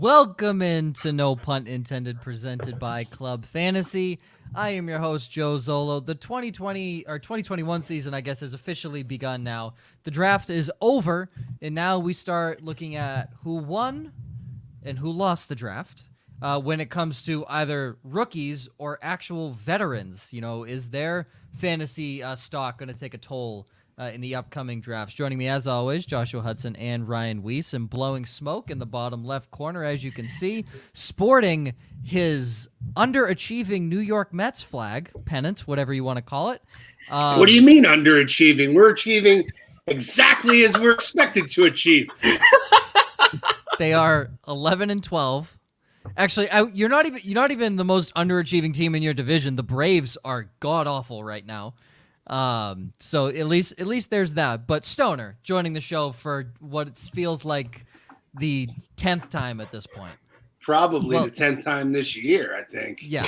Welcome into No Punt Intended, presented by Club Fantasy. I am your host, Joe Zolo. The 2021 season, I guess, has officially begun now. The draft is over, and now we start looking at who won and who lost the draft. When it comes to either rookies or actual veterans, is their fantasy stock going to take a toll in the upcoming drafts? Joining me, as always, Joshua Hudson and Ryan Weiss, and blowing smoke in the bottom left corner, as you can see, sporting his underachieving New York Mets flag, pennant, whatever you want to call it. What do you mean underachieving? We're achieving exactly as we're expected to achieve. They are 11-12. Actually, you're not even the most underachieving team in your division. The Braves are god awful right now. So at least there's that. But Stoner joining the show for what it feels like the 10th time at this point. Probably the 10th time this year, I think. Yeah,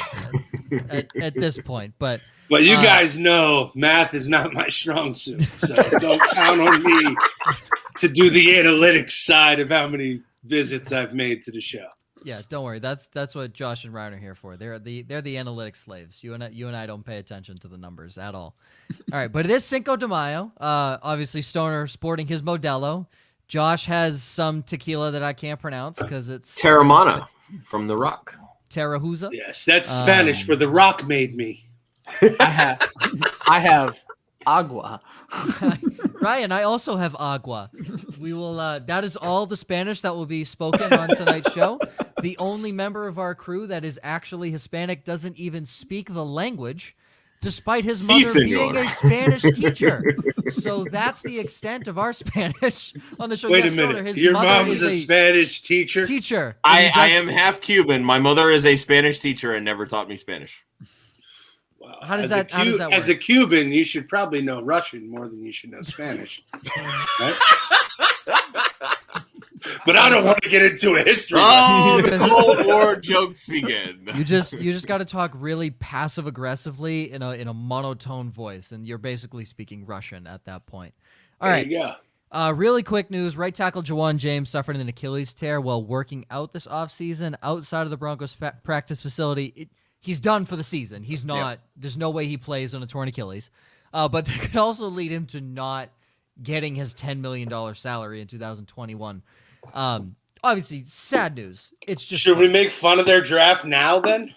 at this point. But you guys know math is not my strong suit, so don't count on me to do the analytics side of how many visits I've made to the show. Yeah, don't worry. That's what Josh and Ryan are here for. They're the analytics slaves. You and I don't pay attention to the numbers at all. All right, but it is Cinco de Mayo. Obviously, Stoner sporting his Modelo. Josh has some tequila that I can't pronounce because it's Terramana from The Rock. Terrahuza. Yes, that's Spanish for The Rock made me. I have agua. Ryan, I also have agua. We will. That is all the Spanish that will be spoken on tonight's show. The only member of our crew that is actually Hispanic doesn't even speak the language, despite his mother being a Spanish teacher. So that's the extent of our Spanish on the show. Wait a minute. Your mom is a Spanish teacher? Teacher. I am half Cuban. My mother is a Spanish teacher and never taught me Spanish. Well, how does that work? As a Cuban, you should probably know Russian more than you should know Spanish. Right? But I don't want to get into a history. Oh, the Cold War jokes begin. You just got to talk really passive aggressively in a monotone voice, and you're basically speaking Russian at that point. All right. There you go. Really quick news: right tackle Jawan James suffered an Achilles tear while working out this offseason outside of the Broncos practice facility. He's done for the season. He's not. Yep. There's no way he plays on a torn Achilles. But that could also lead him to not getting his $10 million salary in 2021. Obviously, sad news. It's just. Should we make fun of their draft now then?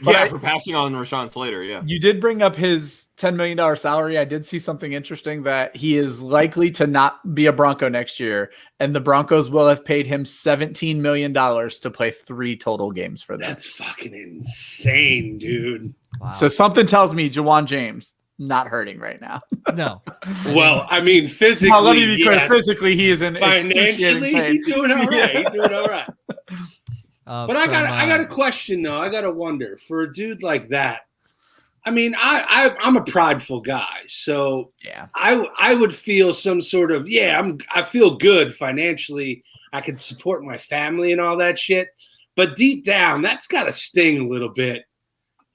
Yeah, for passing on Rashawn Slater. Yeah, you did bring up his $10 million salary. I did see something interesting that he is likely to not be a Bronco next year, and the Broncos will have paid him $17 million to play 3 total games for them. That's fucking insane, dude. Wow. So something tells me Jawan James not hurting right now. No. Well, I mean, physically, well, let me be clear. Yes. Physically, he is in financially, he's doing all right. Yeah. He's doing all right. But I got a question though. I got to wonder for a dude like that. I mean, I'm a prideful guy, so yeah, I would feel some sort of I feel good financially. I can support my family and all that shit. But deep down, that's got to sting a little bit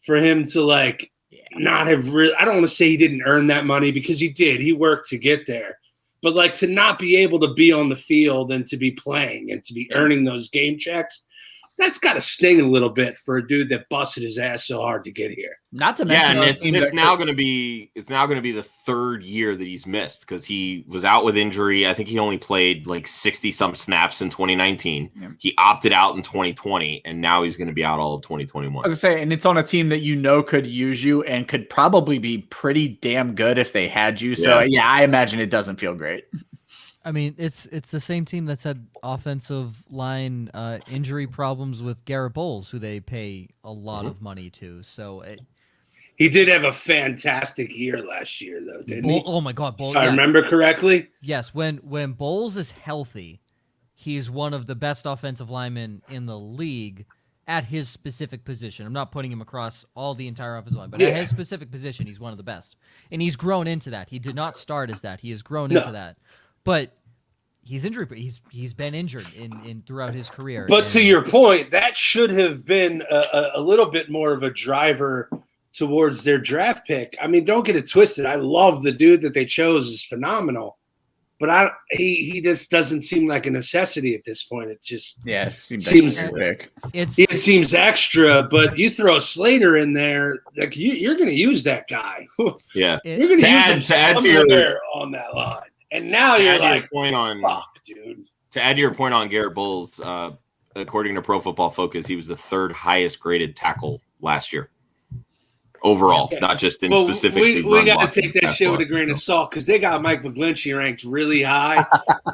for him to not have really. I don't want to say he didn't earn that money because he did. He worked to get there. But to not be able to be on the field and to be playing and to be earning those game checks. That's got to sting a little bit for a dude that busted his ass so hard to get here. Not to mention, and it's now going to be the 3rd year that he's missed because he was out with injury. I think he only played 60-some snaps in 2019. Yeah. He opted out in 2020, and now he's going to be out all of 2021. I was going to say, and it's on a team that could use you and could probably be pretty damn good if they had you. So yeah, I imagine it doesn't feel great. I mean, it's the same team that's had offensive line injury problems with Garrett Bowles, who they pay a lot of money to. So he did have a fantastic year last year, though, didn't he? Oh my God, Bowles! If I remember correctly. Yes, when Bowles is healthy, he's one of the best offensive linemen in the league at his specific position. I'm not putting him across all the entire offensive line, but at his specific position, he's one of the best, and he's grown into that. He did not start as that; he has grown into that. But he's injured. He's been injured in throughout his career. But to your point, that should have been a little bit more of a driver towards their draft pick. I mean, don't get it twisted. I love the dude that they chose is phenomenal. but he just doesn't seem like a necessity at this point. It just it seems big. It seems extra, but you throw Slater in there, like you're going to use that guy. Yeah, you're going to use him somewhere on that line. And now you're like, fuck, dude. To add to your point on Garrett Bowles, according to Pro Football Focus, he was the third highest graded tackle last year. Overall, not just in specifically. We got to take that shit with a grain of salt because they got Mike McGlinchey ranked really high,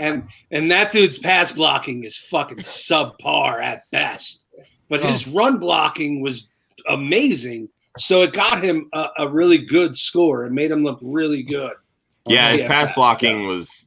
and that dude's pass blocking is fucking subpar at best. But his run blocking was amazing, so it got him a really good score. It made him look really good. Yeah, his pass blocking was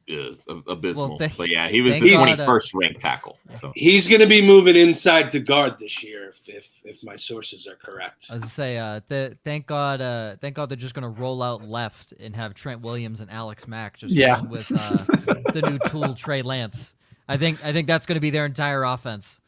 abysmal. But yeah, he was the 21st ranked tackle. So he's going to be moving inside to guard this year if my sources are correct. I was to say, thank God they're just going to roll out left and have Trent Williams and Alex Mack just run with the new tool Trey Lance. I think that's going to be their entire offense.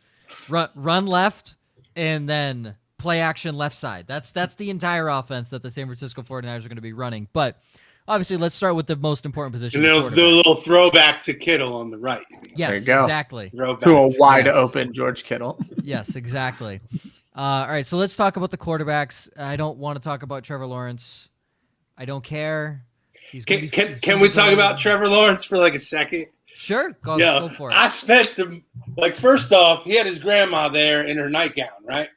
Run left and then play action left side. That's the entire offense that the San Francisco 49ers are going to be running. But obviously, let's start with the most important position. And they'll do a little throwback to Kittle on the right. Yes, there you go. Exactly. To a wide open George Kittle. Yes, exactly. All right, so let's talk about the quarterbacks. I don't want to talk about Trevor Lawrence. I don't care. Can we talk about Trevor Lawrence for like a second? Sure. Go for it. I spent first off, he had his grandma there in her nightgown, right?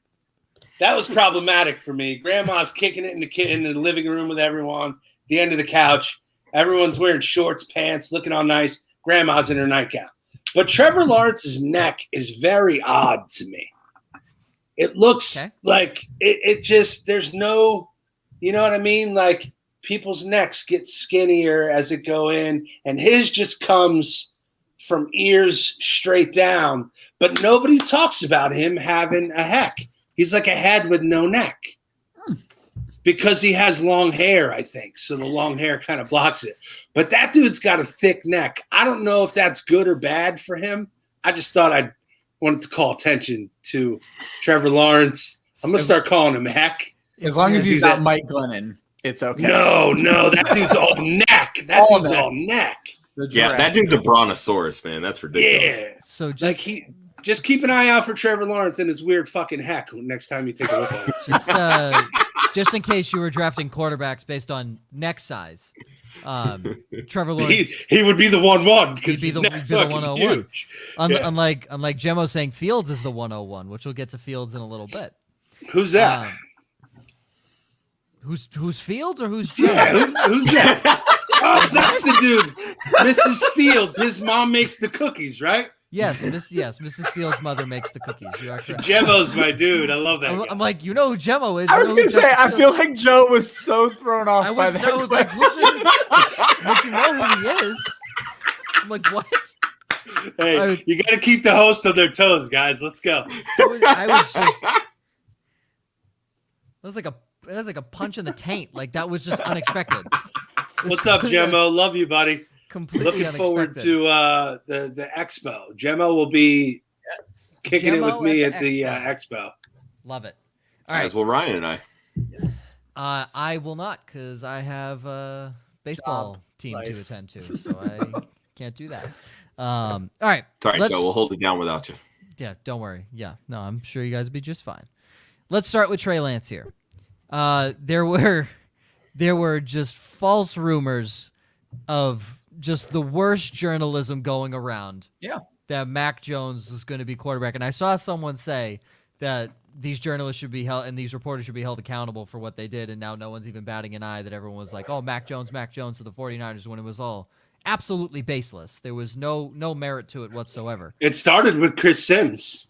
That was problematic for me. Grandma's kicking it in the living room with everyone. The end of the couch. Everyone's wearing shorts, pants, looking all nice. Grandma's in her nightgown. But Trevor Lawrence's neck is very odd to me. It looks like it just, there's no, you know what I mean? Like people's necks get skinnier as it go in, and his just comes from ears straight down. But nobody talks about him having a heck. He's like a head with no neck. Because he has long hair, I think. So the long hair kind of blocks it. But that dude's got a thick neck. I don't know if that's good or bad for him. I just thought I wanted to call attention to Trevor Lawrence. I'm going to start calling him Heck. As long as he's not Mike Glennon, it's okay. No, that dude's all neck. That dude's all neck. Yeah, that dude's a brontosaurus, man. That's ridiculous. Yeah. So just keep an eye out for Trevor Lawrence and his weird fucking heck next time you take a look at it. Just in case you were drafting quarterbacks based on neck size, Trevor Lawrence. He would be the 1-1 because he'd be the 101. Huge. Unlike Gemmo saying Fields is the 101, which we'll get to Fields in a little bit. Who's that? Who's Fields or who's Gemmo? Yeah, who's that? Oh, that's the dude. Mrs. Fields. His mom makes the cookies, right? Yes, Mrs. Fields' mother makes the cookies. You are correct. Gemmo's my dude. I love that. I'm like, you know who Gemmo is. I was going to say, I feel like Joe was so thrown off by that. I was like, you know who he is? I'm like, what? Hey, you got to keep the host on their toes, guys. Let's go. That was like a punch in the taint. Like that was just unexpected. What's up, Gemmo? Love you, buddy. Completely looking unexpected. Forward to the expo. Gemmo will be kicking it with me at the expo. Love it. All right. As will Ryan and I. Yes. I will not because I have a baseball team to attend to, so I can't do that. All right. Sorry, Joe. We'll hold it down without you. Yeah, don't worry. Yeah, no, I'm sure you guys will be just fine. Let's start with Trey Lance here. There were just false rumors of just the worst journalism going around. Yeah. That Mac Jones was going to be quarterback. And I saw someone say that these journalists should be held and these reporters should be held accountable for what they did. And now no one's even batting an eye that everyone was like, oh, Mac Jones to the 49ers when it was all absolutely baseless. There was no merit to it whatsoever. It started with Chris Sims.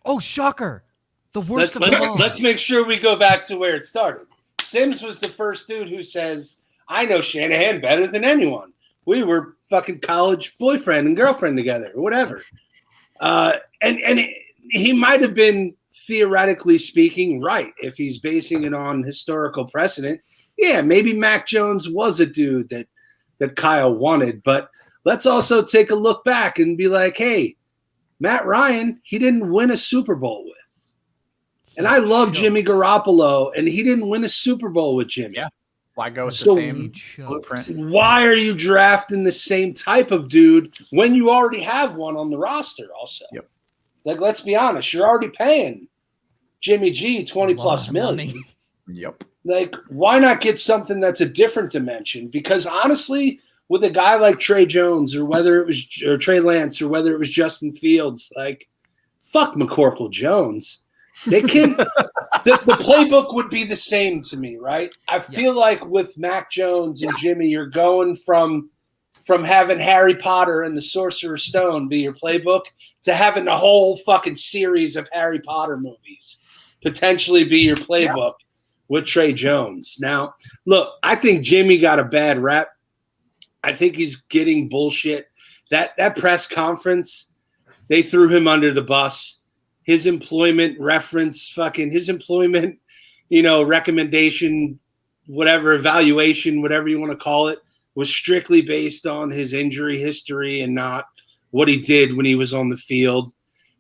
Oh, shocker. The worst let's make sure we go back to where it started. Sims was the first dude who says, I know Shanahan better than anyone. We were fucking college boyfriend and girlfriend together, or whatever. He might have been, theoretically speaking, right if he's basing it on historical precedent. Yeah, maybe Mac Jones was a dude that Kyle wanted. But let's also take a look back and be like, hey, Matt Ryan, he didn't win a Super Bowl with. And I love Jimmy Garoppolo, and he didn't win a Super Bowl with Jimmy. Yeah. Why go with So the same blueprint? why are you drafting the same type of dude when you already have one on the roster also? Yep. Like, let's be honest, you're already paying Jimmy G 20 plus million. Money. Yep. Like, why not get something that's a different dimension? Because honestly, with a guy like Trey Jones or Trey Lance or whether it was Justin Fields, like, fuck McCorkle Jones. They can the playbook would be the same to me, right? I feel like with Mac Jones and Jimmy, you're going from having Harry Potter and the Sorcerer's Stone be your playbook to having a whole fucking series of Harry Potter movies potentially be your playbook with Trey Jones. Now, look, I think Jimmy got a bad rep. I think he's getting bullshit. That press conference, they threw him under the bus. His employment recommendation, whatever, evaluation, whatever you want to call it, was strictly based on his injury history and not what he did when he was on the field.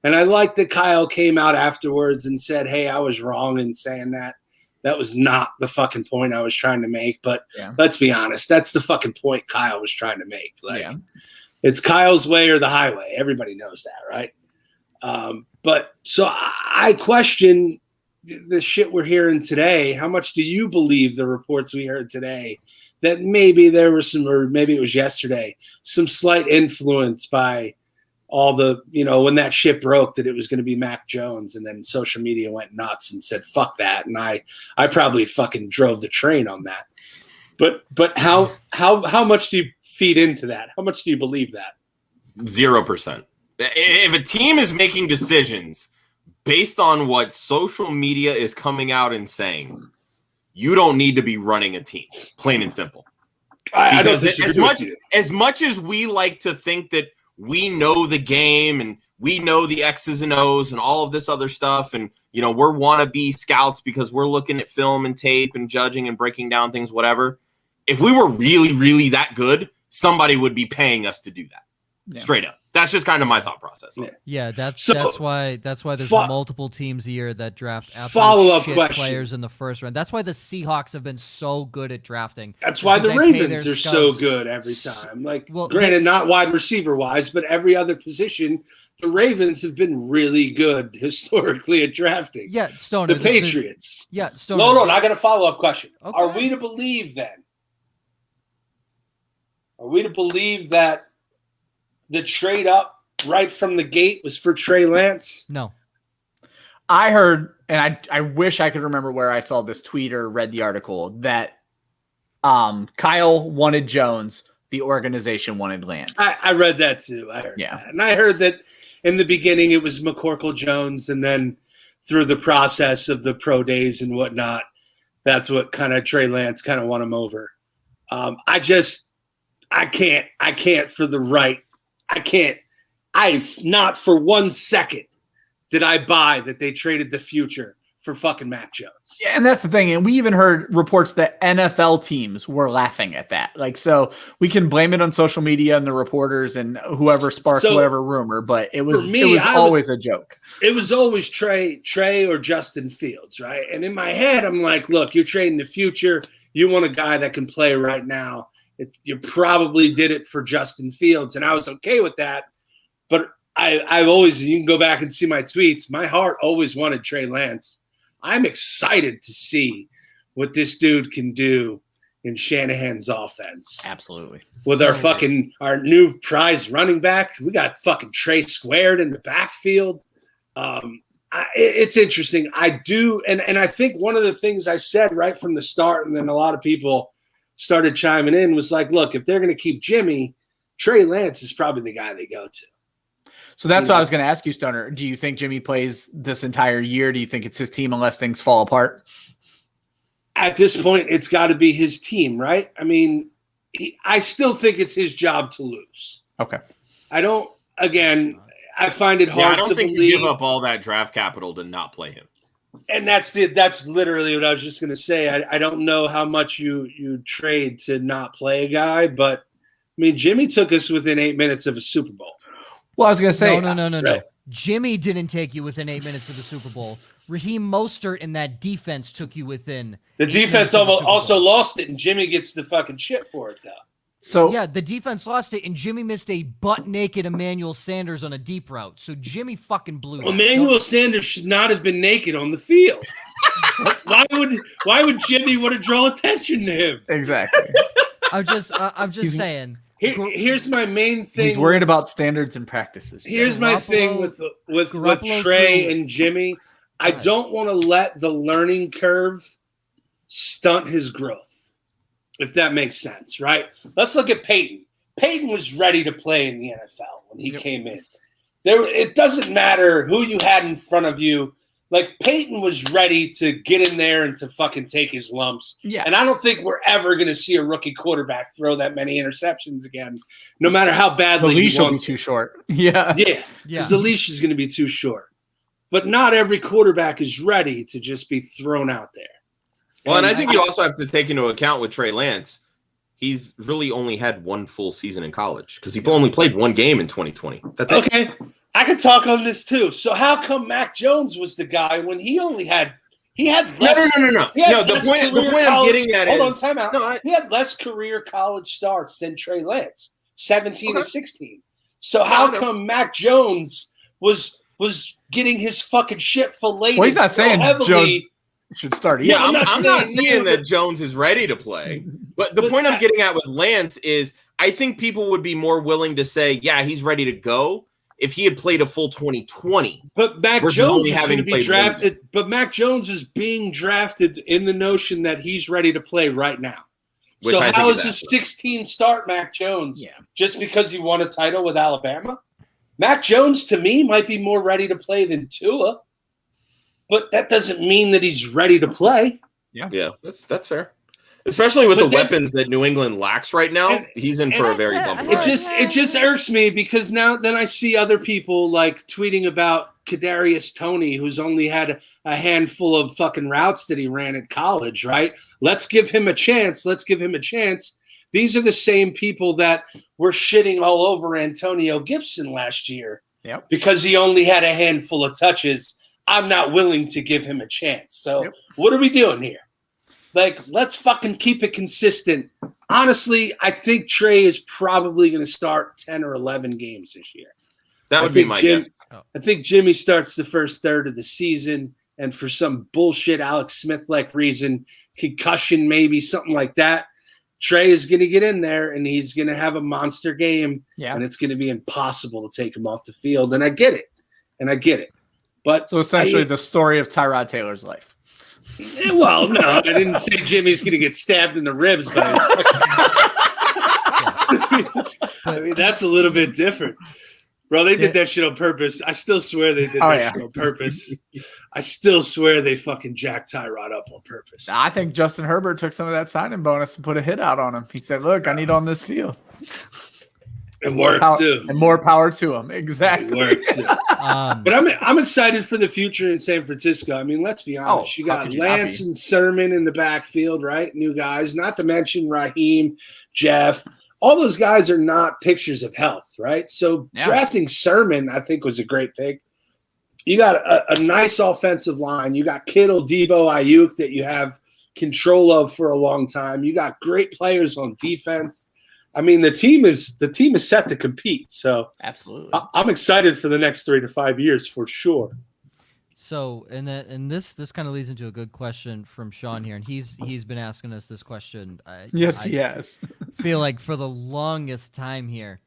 And I like that Kyle came out afterwards and said, hey, I was wrong in saying that. That was not the fucking point I was trying to make. But let's be honest, that's the fucking point Kyle was trying to make. Like, it's Kyle's way or the highway. Everybody knows that, right? But so I question the shit we're hearing today. How much do you believe the reports we heard today that maybe there was some, or maybe it was yesterday, some slight influence by all the, when that shit broke that it was going to be Mac Jones, and then social media went nuts and said, fuck that. And I probably fucking drove the train on that. But how much do you feed into that? How much do you believe that? 0%. If a team is making decisions based on what social media is coming out and saying, you don't need to be running a team, plain and simple. I don't disagree with you. As much as we like to think that we know the game and we know the X's and O's and all of this other stuff, and we're wannabe scouts because we're looking at film and tape and judging and breaking down things, whatever. If we were really, really that good, somebody would be paying us to do that. Straight up. That's just kind of my thought process. Yeah, that's why there's multiple teams a year that draft follow-up shit question. Players in the first round. That's why the Seahawks have been so good at drafting. That's why the Ravens are so good every time. Granted, not wide receiver wise, but every other position, the Ravens have been really good historically at drafting. Yeah, Stoner. The Patriots. Stoner. No, I got a follow-up question. Okay. Are we to believe then? Are we to believe that the trade up right from the gate was for Trey Lance? No. I heard, and I wish I could remember where I saw this tweet or read the article, that Kyle wanted Jones, the organization wanted Lance. I read that too. I heard that. And I heard that in the beginning it was McCorkle Jones, and then through the process of the pro days and whatnot, that's what kind of Trey Lance kind of won him over. I can't for the right. Not for 1 second did I buy that they traded the future for fucking Mac Jones. Yeah, and that's the thing. And we even heard reports that NFL teams were laughing at that. So we can blame it on social media and the reporters and whoever sparked whatever rumor, but it was always a joke. It was always Trey or Justin Fields, right? And in my head, I'm like, look, you're trading the future. You want a guy that can play right now. You probably did it for Justin Fields, and I was okay with that. But I've always, you can go back and see my tweets, my heart always wanted Trey Lance. I'm excited to see what this dude can do in Shanahan's offense. Absolutely. With our new prize running back. We got fucking Trey squared in the backfield. It's interesting. I do, and I think one of the things I said right from the start, and then a lot of people started chiming in, was like, look, if they're going to keep Jimmy, Trey Lance is probably the guy they go to. So that's what I was going to ask you, Stoner. Do you think Jimmy plays this entire year? Do you think it's his team unless things fall apart? At this point, it's got to be his team, right? I mean, I still think it's his job to lose. Okay. I find it hard to believe. You give up all that draft capital to not play him. And that's literally what I was just going to say. I don't know how much you trade to not play a guy, but I mean, Jimmy took us within 8 minutes of a Super Bowl. Well, I was going to say, no. Jimmy didn't take you within 8 minutes of the Super Bowl. Raheem Mostert and that defense took you within. The defense also lost it, and Jimmy gets the fucking shit for it, though. So yeah, the defense lost it, and Jimmy missed a butt-naked Emmanuel Sanders on a deep route. So Jimmy fucking blew that. Emmanuel Sanders should not have been naked on the field. Why would Jimmy want to draw attention to him? Exactly. I'm just saying. Here's my main thing. He's worried about standards and practices. Here's my thing with Trey and Jimmy. I don't want to let the learning curve stunt his growth, if that makes sense, right? Let's look at Peyton. Peyton was ready to play in the NFL when he came in. It doesn't matter who you had in front of you. Like, Peyton was ready to get in there and to fucking take his lumps. Yeah. And I don't think we're ever going to see a rookie quarterback throw that many interceptions again, no matter how badly the leash he will be wants too short. Yeah. Yeah, because the leash is going to be too short. But not every quarterback is ready to just be thrown out there. Well, and I think you also have to take into account with Trey Lance, he's really only had one full season in college because he only played one game in 2020. Okay, I could talk on this too. So how come Mac Jones was the guy when he had less? No. The point I'm getting at is time out. He had less career college starts than Trey Lance, 17 to 16. So how come Mac Jones was getting his fucking shit filleted? Well, he's not saying heavily. Jones should start. Yeah, I'm not saying that Jones is ready to play. But the point I'm getting at with Lance is I think people would be more willing to say, yeah, he's ready to go if he had played a full 2020. But Mac Jones is going to be drafted. But Mac Jones is being drafted in the notion that he's ready to play right now. So how is his 16 start Mac Jones just because he won a title with Alabama? Mac Jones, to me, might be more ready to play than Tua. But that doesn't mean that he's ready to play. Yeah, that's fair. Especially with weapons that New England lacks right now, he's in for a very bumpy ride. It just irks me because then I see other people like tweeting about Kadarius Toney, who's only had a handful of fucking routes that he ran at college, right? Let's give him a chance. These are the same people that were shitting all over Antonio Gibson last year because he only had a handful of touches. I'm not willing to give him a chance. So what are we doing here? Like, let's fucking keep it consistent. Honestly, I think Trey is probably going to start 10 or 11 games this year. That would be my guess. I think Jimmy starts the first third of the season, and for some bullshit Alex Smith-like reason, concussion maybe, something like that, Trey is going to get in there, and he's going to have a monster game, and it's going to be impossible to take him off the field. And I get it. But so essentially the story of Tyrod Taylor's life. Well, no, I didn't say Jimmy's going to get stabbed in the ribs. But I mean, that's a little bit different. Bro, they did that shit on purpose. I still swear they did that shit on purpose. I still swear they fucking jacked Tyrod up on purpose. I think Justin Herbert took some of that signing bonus and put a hit out on him. He said, look, I need on this field. It worked too. And more power to him. Exactly. It worked too. But I'm excited for the future in San Francisco. I mean, let's be honest. You got Lance and Sermon in the backfield, right? New guys. Not to mention Raheem, Jeff. All those guys are not pictures of health, right? So drafting Sermon, I think, was a great pick. You got a nice offensive line. You got Kittle, Debo, Ayuk that you have control of for a long time. You got great players on defense. I mean, the team is set to compete. So absolutely, I'm excited for the next 3 to 5 years for sure. So, and this kind of leads into a good question from Sean here, and he's been asking us this question. He has. Feel like for the longest time here,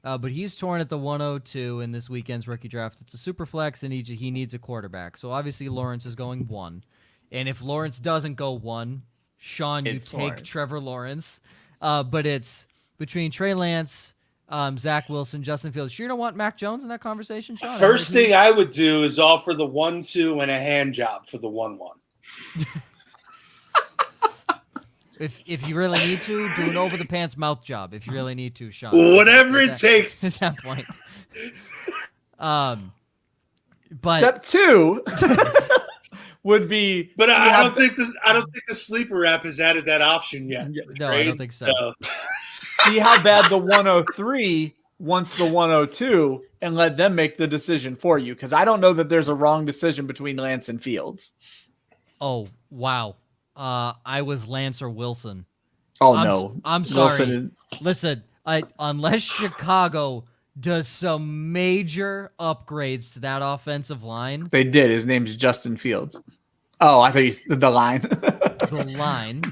but he's torn at the 102 in this weekend's rookie draft. It's a super flex, and he needs a quarterback. So obviously Lawrence is going 1, and if Lawrence doesn't go 1, Sean, you take Lawrence. Trevor Lawrence. But it's between Trey Lance, Zach Wilson, Justin Fields. You don't want Mac Jones in that conversation, Sean? First thing I would do is offer the 1-2 and a hand job for the 1-1. If you really need to, do an over the pants mouth job. If you really need to, Sean. Whatever it takes. At that point. But step 2 would be. But I don't think the sleeper app has added that option yet. No, I don't think so. See how bad the 103 wants the 102 and let them make the decision for you. Because I don't know that there's a wrong decision between Lance and Fields. Oh, wow. I was Lance or Wilson. Oh, no. I'm sorry. Listen, unless Chicago does some major upgrades to that offensive line. They did. His name's Justin Fields. Oh, I think he's the line. The line.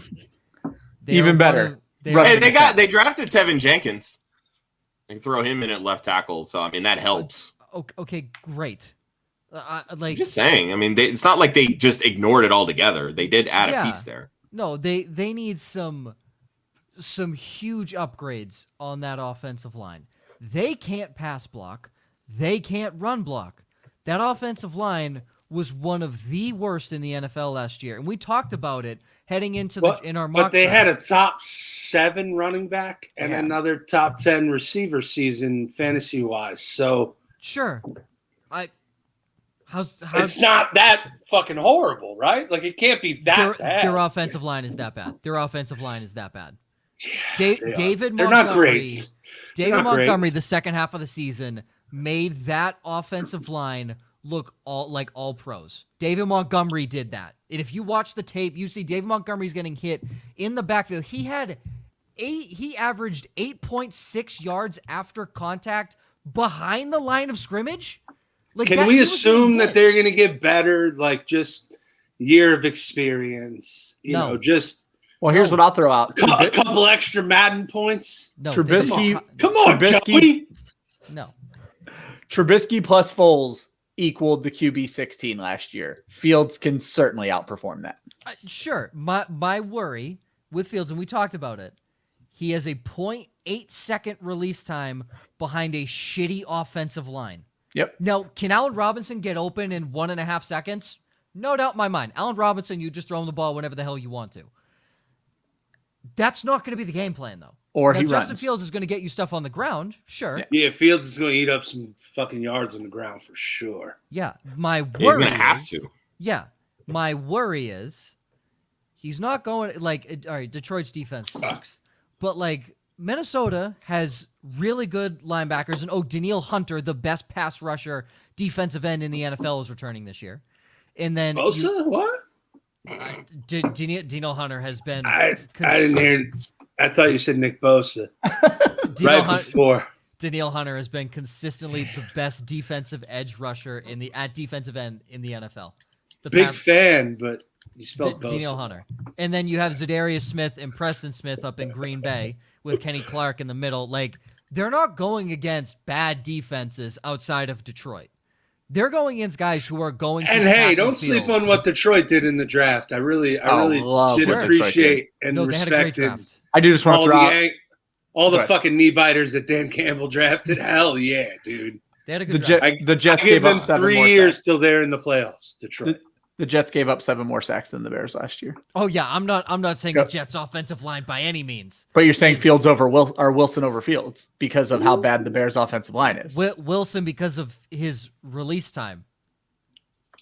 Even better. They drafted Tevin Jenkins. They can throw him in at left tackle. So, I mean, that helps. Okay, great. I'm just saying. I mean, it's not like they just ignored it altogether. They did add a piece there. No, they need some huge upgrades on that offensive line. They can't pass block. They can't run block. That offensive line was one of the worst in the NFL last year, and we talked about it heading into in our mock. But they had a top 7 running back and another top 10 receiver season fantasy wise. So sure, how's it's not that fucking horrible, right? Like it can't be that bad. Their offensive line is that bad. Yeah, David Montgomery. They're not great. David Montgomery, the second half of the season, made that offensive line look all pros. David Montgomery did that. And if you watch the tape, you see David Montgomery's getting hit in the backfield. He averaged 8.6 yards after contact behind the line of scrimmage. Can we assume that they're going to get better, like just year of experience? Well, here's what I'll throw out. A couple extra Madden points. No, Trubisky. Come on, Joey. No. Trubisky plus Foles equaled the QB 16 last year. Fields can certainly outperform that. Sure. My worry with Fields, and we talked about it, he has a 0.8 second release time behind a shitty offensive line. Yep. Now, can Allen Robinson get open in 1.5 seconds? No doubt in my mind. Allen Robinson, you just throw him the ball whenever the hell you want to. That's not going to be the game plan, though. Or now, he Justin runs. Fields is going to get you stuff on the ground, sure. Yeah, Fields is going to eat up some fucking yards on the ground for sure. Yeah, my worry he's going to have to. Yeah, my worry is he's not going all right, Detroit's defense sucks. But Minnesota has really good linebackers, and Danielle Hunter, the best pass rusher defensive end in the NFL, is returning this year. And then Bosa, what? Danielle Hunter has been. I didn't hear. I thought you said Nick Bosa. Before. Danielle Hunter has been consistently the best defensive edge rusher at defensive end in the NFL. Big fan, but you spelled Bosa. Danielle Hunter. And then you have Zadarius Smith and Preston Smith up in Green Bay with Kenny Clark in the middle. They're not going against bad defenses outside of Detroit. They're going against guys who are going to don't sleep on what Detroit did in the draft. I really did appreciate and respected. I do just want to throw out all the fucking knee biters that Dan Campbell drafted. Hell yeah, dude. They had a good draft. The Jets gave them up 3 years till they're in the playoffs. Detroit. The Jets gave up 7 more sacks than the Bears last year. Oh yeah, I'm not saying the Jets offensive line by any means. But you're saying Fields over Wilson over Fields because of how bad the Bears offensive line is. Wilson because of his release time.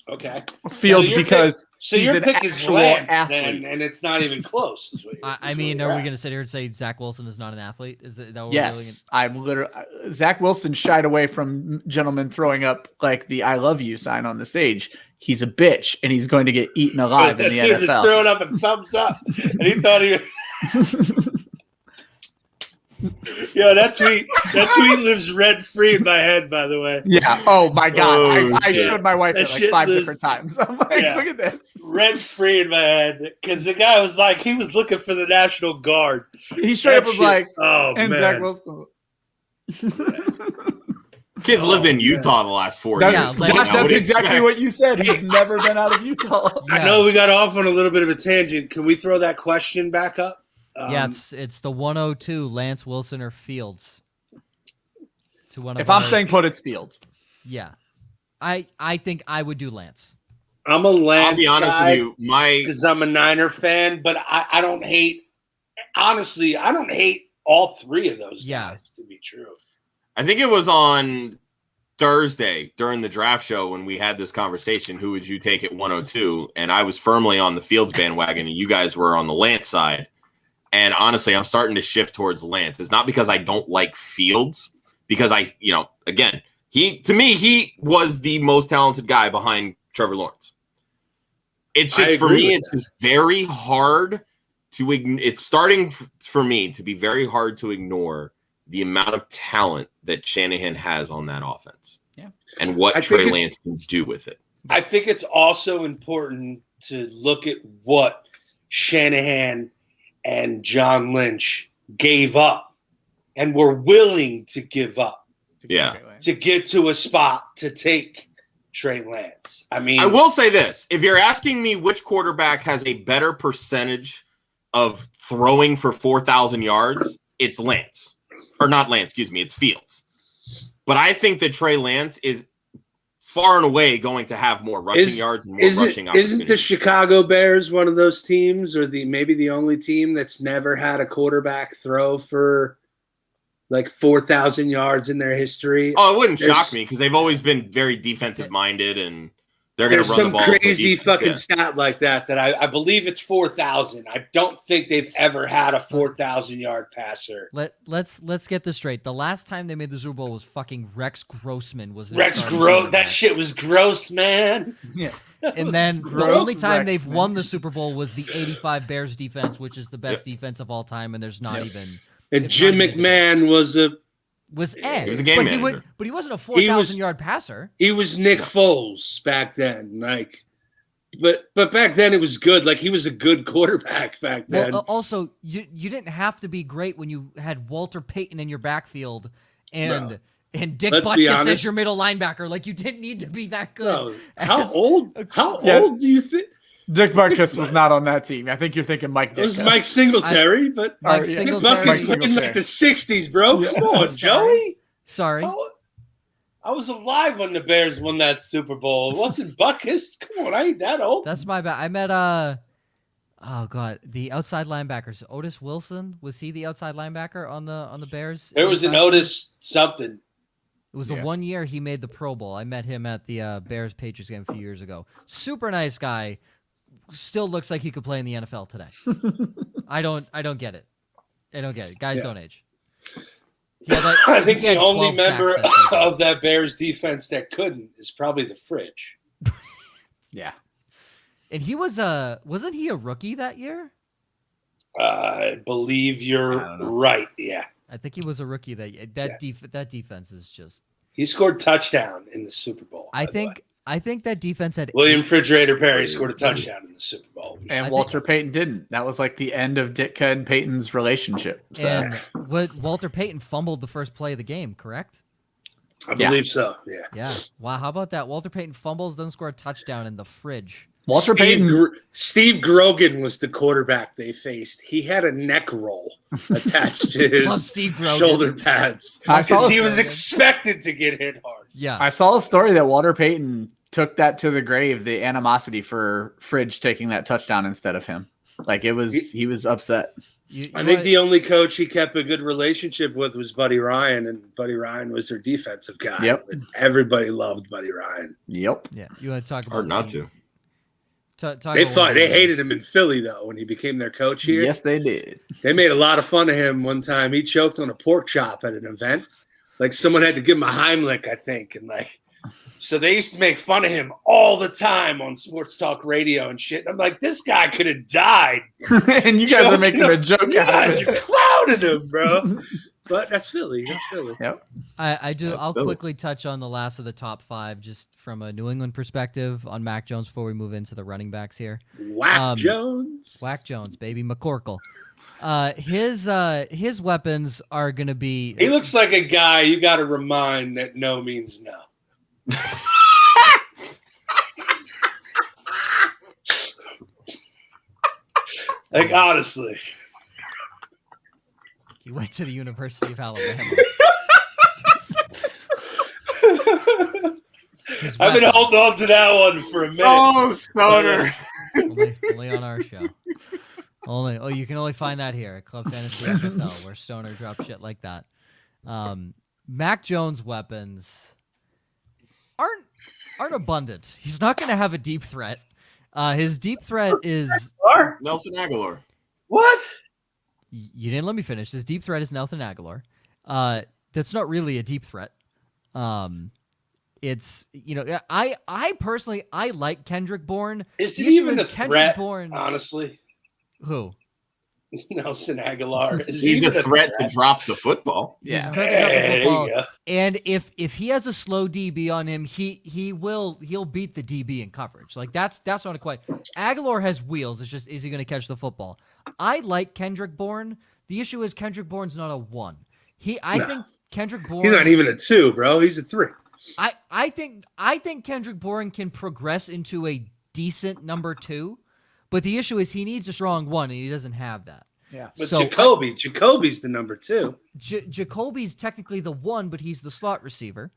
Okay. Fields because your pick is Lance, and it's not even close. Are we going to sit here and say Zach Wilson is not an athlete? Is that what yes, I'm literally. Zach Wilson shied away from gentlemen throwing up the "I love you" sign on the stage. He's a bitch, and he's going to get eaten alive in the NFL. Dude just throwing up a thumbs up, and he thought he. Yo, that tweet lives rent free in my head. By the way. Yeah. Oh my god, I showed my wife it 5 different times. I'm like, look at this. Rent free in my head because the guy was he was looking for the National Guard. He straight up was like, "Oh and man." Zach Wilson. Kids lived in Utah the last 4 years. Josh, that's exactly what you said. He's never been out of Utah. I know we got off on a little bit of a tangent. Can we throw that question back up? It's the 102, Lance Wilson or Fields. If I'm staying put, it's Fields. Yeah. I think I would do Lance. I'm a Lance I'll be honest guy with you. Because I'm a Niner fan, but I don't hate – honestly, I don't hate all 3 of those guys, to be true. I think it was on Thursday during the draft show when we had this conversation, who would you take at 102? And I was firmly on the Fields bandwagon, and you guys were on the Lance side. And honestly, I'm starting to shift towards Lance. It's not because I don't like Fields, because again, he was the most talented guy behind Trevor Lawrence. It's just for me, it's just very hard to ignore. It's starting for me to be very hard to ignore the amount of talent that Shanahan has on that offense. Yeah. And what Trey Lance can do with it. I think it's also important to look at what Shanahan and John Lynch gave up and were willing to give up. To get to a spot to take Trey Lance. I mean, I will say this. If you're asking me which quarterback has a better percentage of throwing for 4,000 yards, it's Lance. Or not Lance, excuse me, it's Fields. But I think that Trey Lance is far and away going to have more rushing yards and more rushing opportunities. Isn't the Chicago Bears one of those teams, or maybe the only team that's never had a quarterback throw for like 4,000 yards in their history? Oh, it wouldn't shock me because they've always been very defensive minded and they're going to run the ball. There's some crazy fucking stat like that I believe it's 4,000. I don't think they've ever had a 4,000-yard passer. Let's get this straight. The last time they made the Super Bowl was fucking Rex Grossman. That shit was gross, man. Yeah. And then the only time they've won the Super Bowl was the 85 Bears defense, which is the best defense of all time, and there's not even. And Jim McMahon was Ed. He was a game manager. But he wasn't a 4,000-yard passer. He was Nick Foles back then. But back then it was good. Like, he was a good quarterback back then. Well, also, you didn't have to be great when you had Walter Payton in your backfield and Dick Butkus as your middle linebacker. Like, you didn't need to be that good. No. How old do you think? Dick Butkus was not on that team. I think you're thinking Mike Ditka. It was Mike Singletary, but Dick Butkus played in like the 60s, bro. Come on, Joey. Sorry. I was alive when the Bears won that Super Bowl. It wasn't Butkus. Come on, I ain't that old. That's my bad. I met the outside linebackers. Otis Wilson, was he the outside linebacker on the Bears? There was an Otis something. It was the 1 year he made the Pro Bowl. I met him at the Bears Patriots game a few years ago. Super nice guy. Still looks like he could play in the NFL today. I don't get it. Guys don't age. I think the only member of that Bears defense that couldn't is probably the Fridge. Yeah. And he was wasn't he a rookie that year? I believe you're right. Yeah. I think he was a rookie that year. That defense is just. He scored touchdown in the Super Bowl. I think that defense had William Refrigerator Perry scored a touchdown in the Super Bowl. And Walter Payton didn't. That was like the end of Ditka and Payton's relationship. So. And Walter Payton fumbled the first play of the game, correct? I believe so, yeah. Yeah. Wow, how about that? Walter Payton fumbles, doesn't score a touchdown in the Fridge. Steve Grogan was the quarterback they faced. He had a neck roll attached to his shoulder pads because he was expected to get hit hard. Yeah. I saw a story that Walter Payton took that to the grave, the animosity for Fridge taking that touchdown instead of him. Like, he was upset. I think the only coach he kept a good relationship with was Buddy Ryan, and Buddy Ryan was their defensive guy. Yep. Everybody loved Buddy Ryan. Yep. Yeah. You want to talk about hard not to. They hated him in Philly, though, when he became their coach here. Yes, they did. They made a lot of fun of him one time. He choked on a pork chop at an event. Like, someone had to give him a Heimlich, I think. And, so they used to make fun of him all the time on sports talk radio and shit. And I'm like, this guy could have died. And you guys are making a joke out of it. You're clowning him, bro. But that's Philly. Yep. I'll quickly touch on the last of the top five, just from a New England perspective, on Mac Jones before we move into the running backs here. Whack Jones, baby, McCorkle. His weapons are gonna be. He looks like a guy you got to remind that no means no. Like, honestly. He went to the University of Alabama. I've been holding on to that one for a minute. Oh, Stoner. only on our show. You can only find that here at Club Fantasy FFL, where Stoner drops shit like that. Mac Jones' weapons aren't abundant. He's not going to have a deep threat. His deep threat is Nelson Aguilar. What? You didn't let me finish. His deep threat is Nelson Aguilar. that's not really a deep threat. It's, I personally, I like Kendrick Bourne. Is The it issue even is a Kendrick threat, Bourne. honestly? Who? Nelson Aguilar. He's a threat to drop the football. He's a Yeah. threat to drop the There you football. go. And if he has a slow DB on him, he'll beat the DB in coverage. Like that's not a question. Aguilar has wheels. It's just, is he going to catch the football? I like Kendrick Bourne. The issue is Kendrick Bourne's not a 1. I think Kendrick Bourne. He's not even a 2, bro. He's a 3. I think Kendrick Bourne can progress into a decent number 2, but the issue is he needs a strong 1, and he doesn't have that. Yeah. But So Jacoby's the number 2. Jacoby's technically the 1, but he's the slot receiver.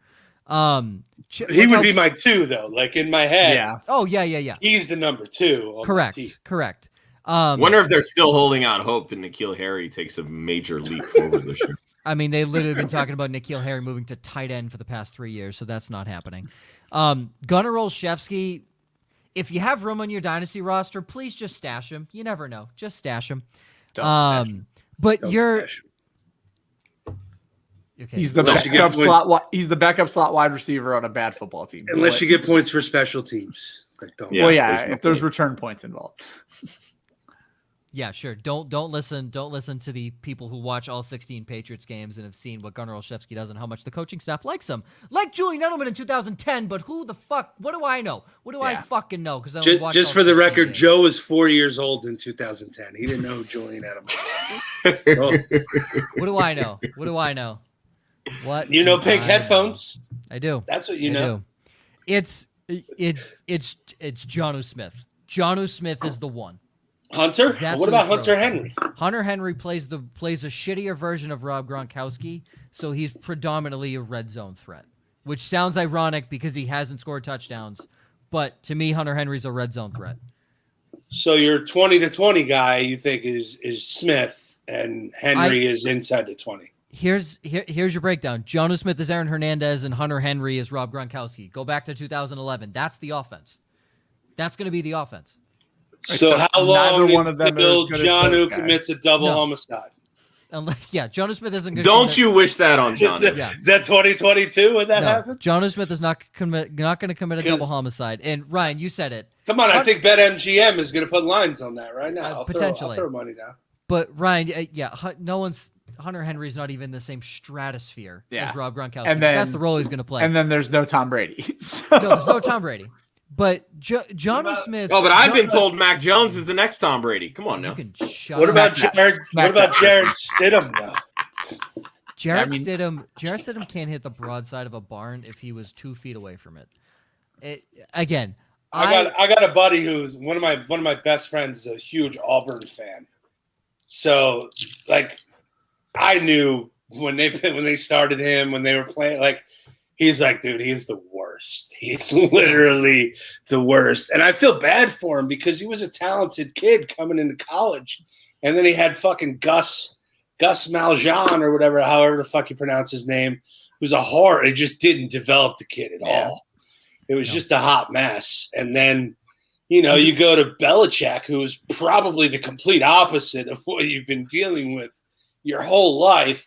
He would be my 2, though. Like in my head. Yeah. Oh yeah. He's the number 2. on my team. Correct. Wonder if they're still holding out hope that N'Keal Harry takes a major leap forward this year. I mean, they literally been talking about N'Keal Harry moving to tight end for the past 3 years, so that's not happening. Gunnar Olszewski, if you have room on your dynasty roster, please just stash him. You never know. Just stash him. Don't stash him. But Don't you're stash him. okay. He's the Unless you get backup points- slot. He's the backup slot wide receiver on a bad football team. Unless you get points for special teams. Like, don't. Yeah. Well, yeah, there's no if there's point. return points involved. Yeah, sure. Don't listen to the people who watch all 16 Patriots games and have seen what Gunnar Olszewski does and how much the coaching staff likes him. Like Julian Edelman in 2010, but who the fuck? What do I know? What do I fucking know? Because Just for the record, Joe was 4 years old in 2010. He didn't know who Julian Edelman was. What do I know? What do I know? What You know do pink I headphones? I do. That's what you I know. do. It's Jonnu Smith. Jonnu Smith is the one. Hunter? That's What who about throws Hunter it. Henry? Hunter Henry plays a shittier version of Rob Gronkowski, so he's predominantly a red zone threat, which sounds ironic because he hasn't scored touchdowns. But to me, Hunter Henry's a red zone threat. So your 20 to 20 guy you think is Smith and Henry is inside the 20. Here's your breakdown. Jonnu Smith is Aaron Hernandez and Hunter Henry is Rob Gronkowski. Go back to 2011. That's the offense. That's going to be the offense. So Except how long neither one of them are until as good as John those who guys. commits a double No. homicide? Jonnu Smith isn't going to Don't you wish that on John? Yeah. Is that 2022 when that happens? Jonnu Smith is not going to commit a double Because- homicide. And Ryan, you said it. Come on, I think BetMGM is going to put lines on that right now. I'll potentially. throw money down. But Ryan, Hunter Henry's not even in the same stratosphere Yeah. as Rob Gronkowski. And then- That's the role he's going to play. And then there's no Tom Brady. So- No, there's no Tom Brady. But Jonnu Smith. Oh, but I've been told Mac Jones is the next Tom Brady. Come on You now. can shut What up. about Smack Jared? that. What about Jared Stidham though? Jared I mean- Stidham? Jared Stidham can't hit the broadside of a barn if he was 2 feet away from it. Again, I got a buddy who's one of my best friends is a huge Auburn fan. So like I knew when they started him, when they were playing, like he's like, dude, he's the worst. He's literally the worst. And I feel bad for him because he was a talented kid coming into college. And then he had fucking Gus Malzahn or whatever, however the fuck you pronounce his name, who's a horror. It just didn't develop the kid at all. It was just a hot mess. And then, you go to Belichick, who's probably the complete opposite of what you've been dealing with your whole life.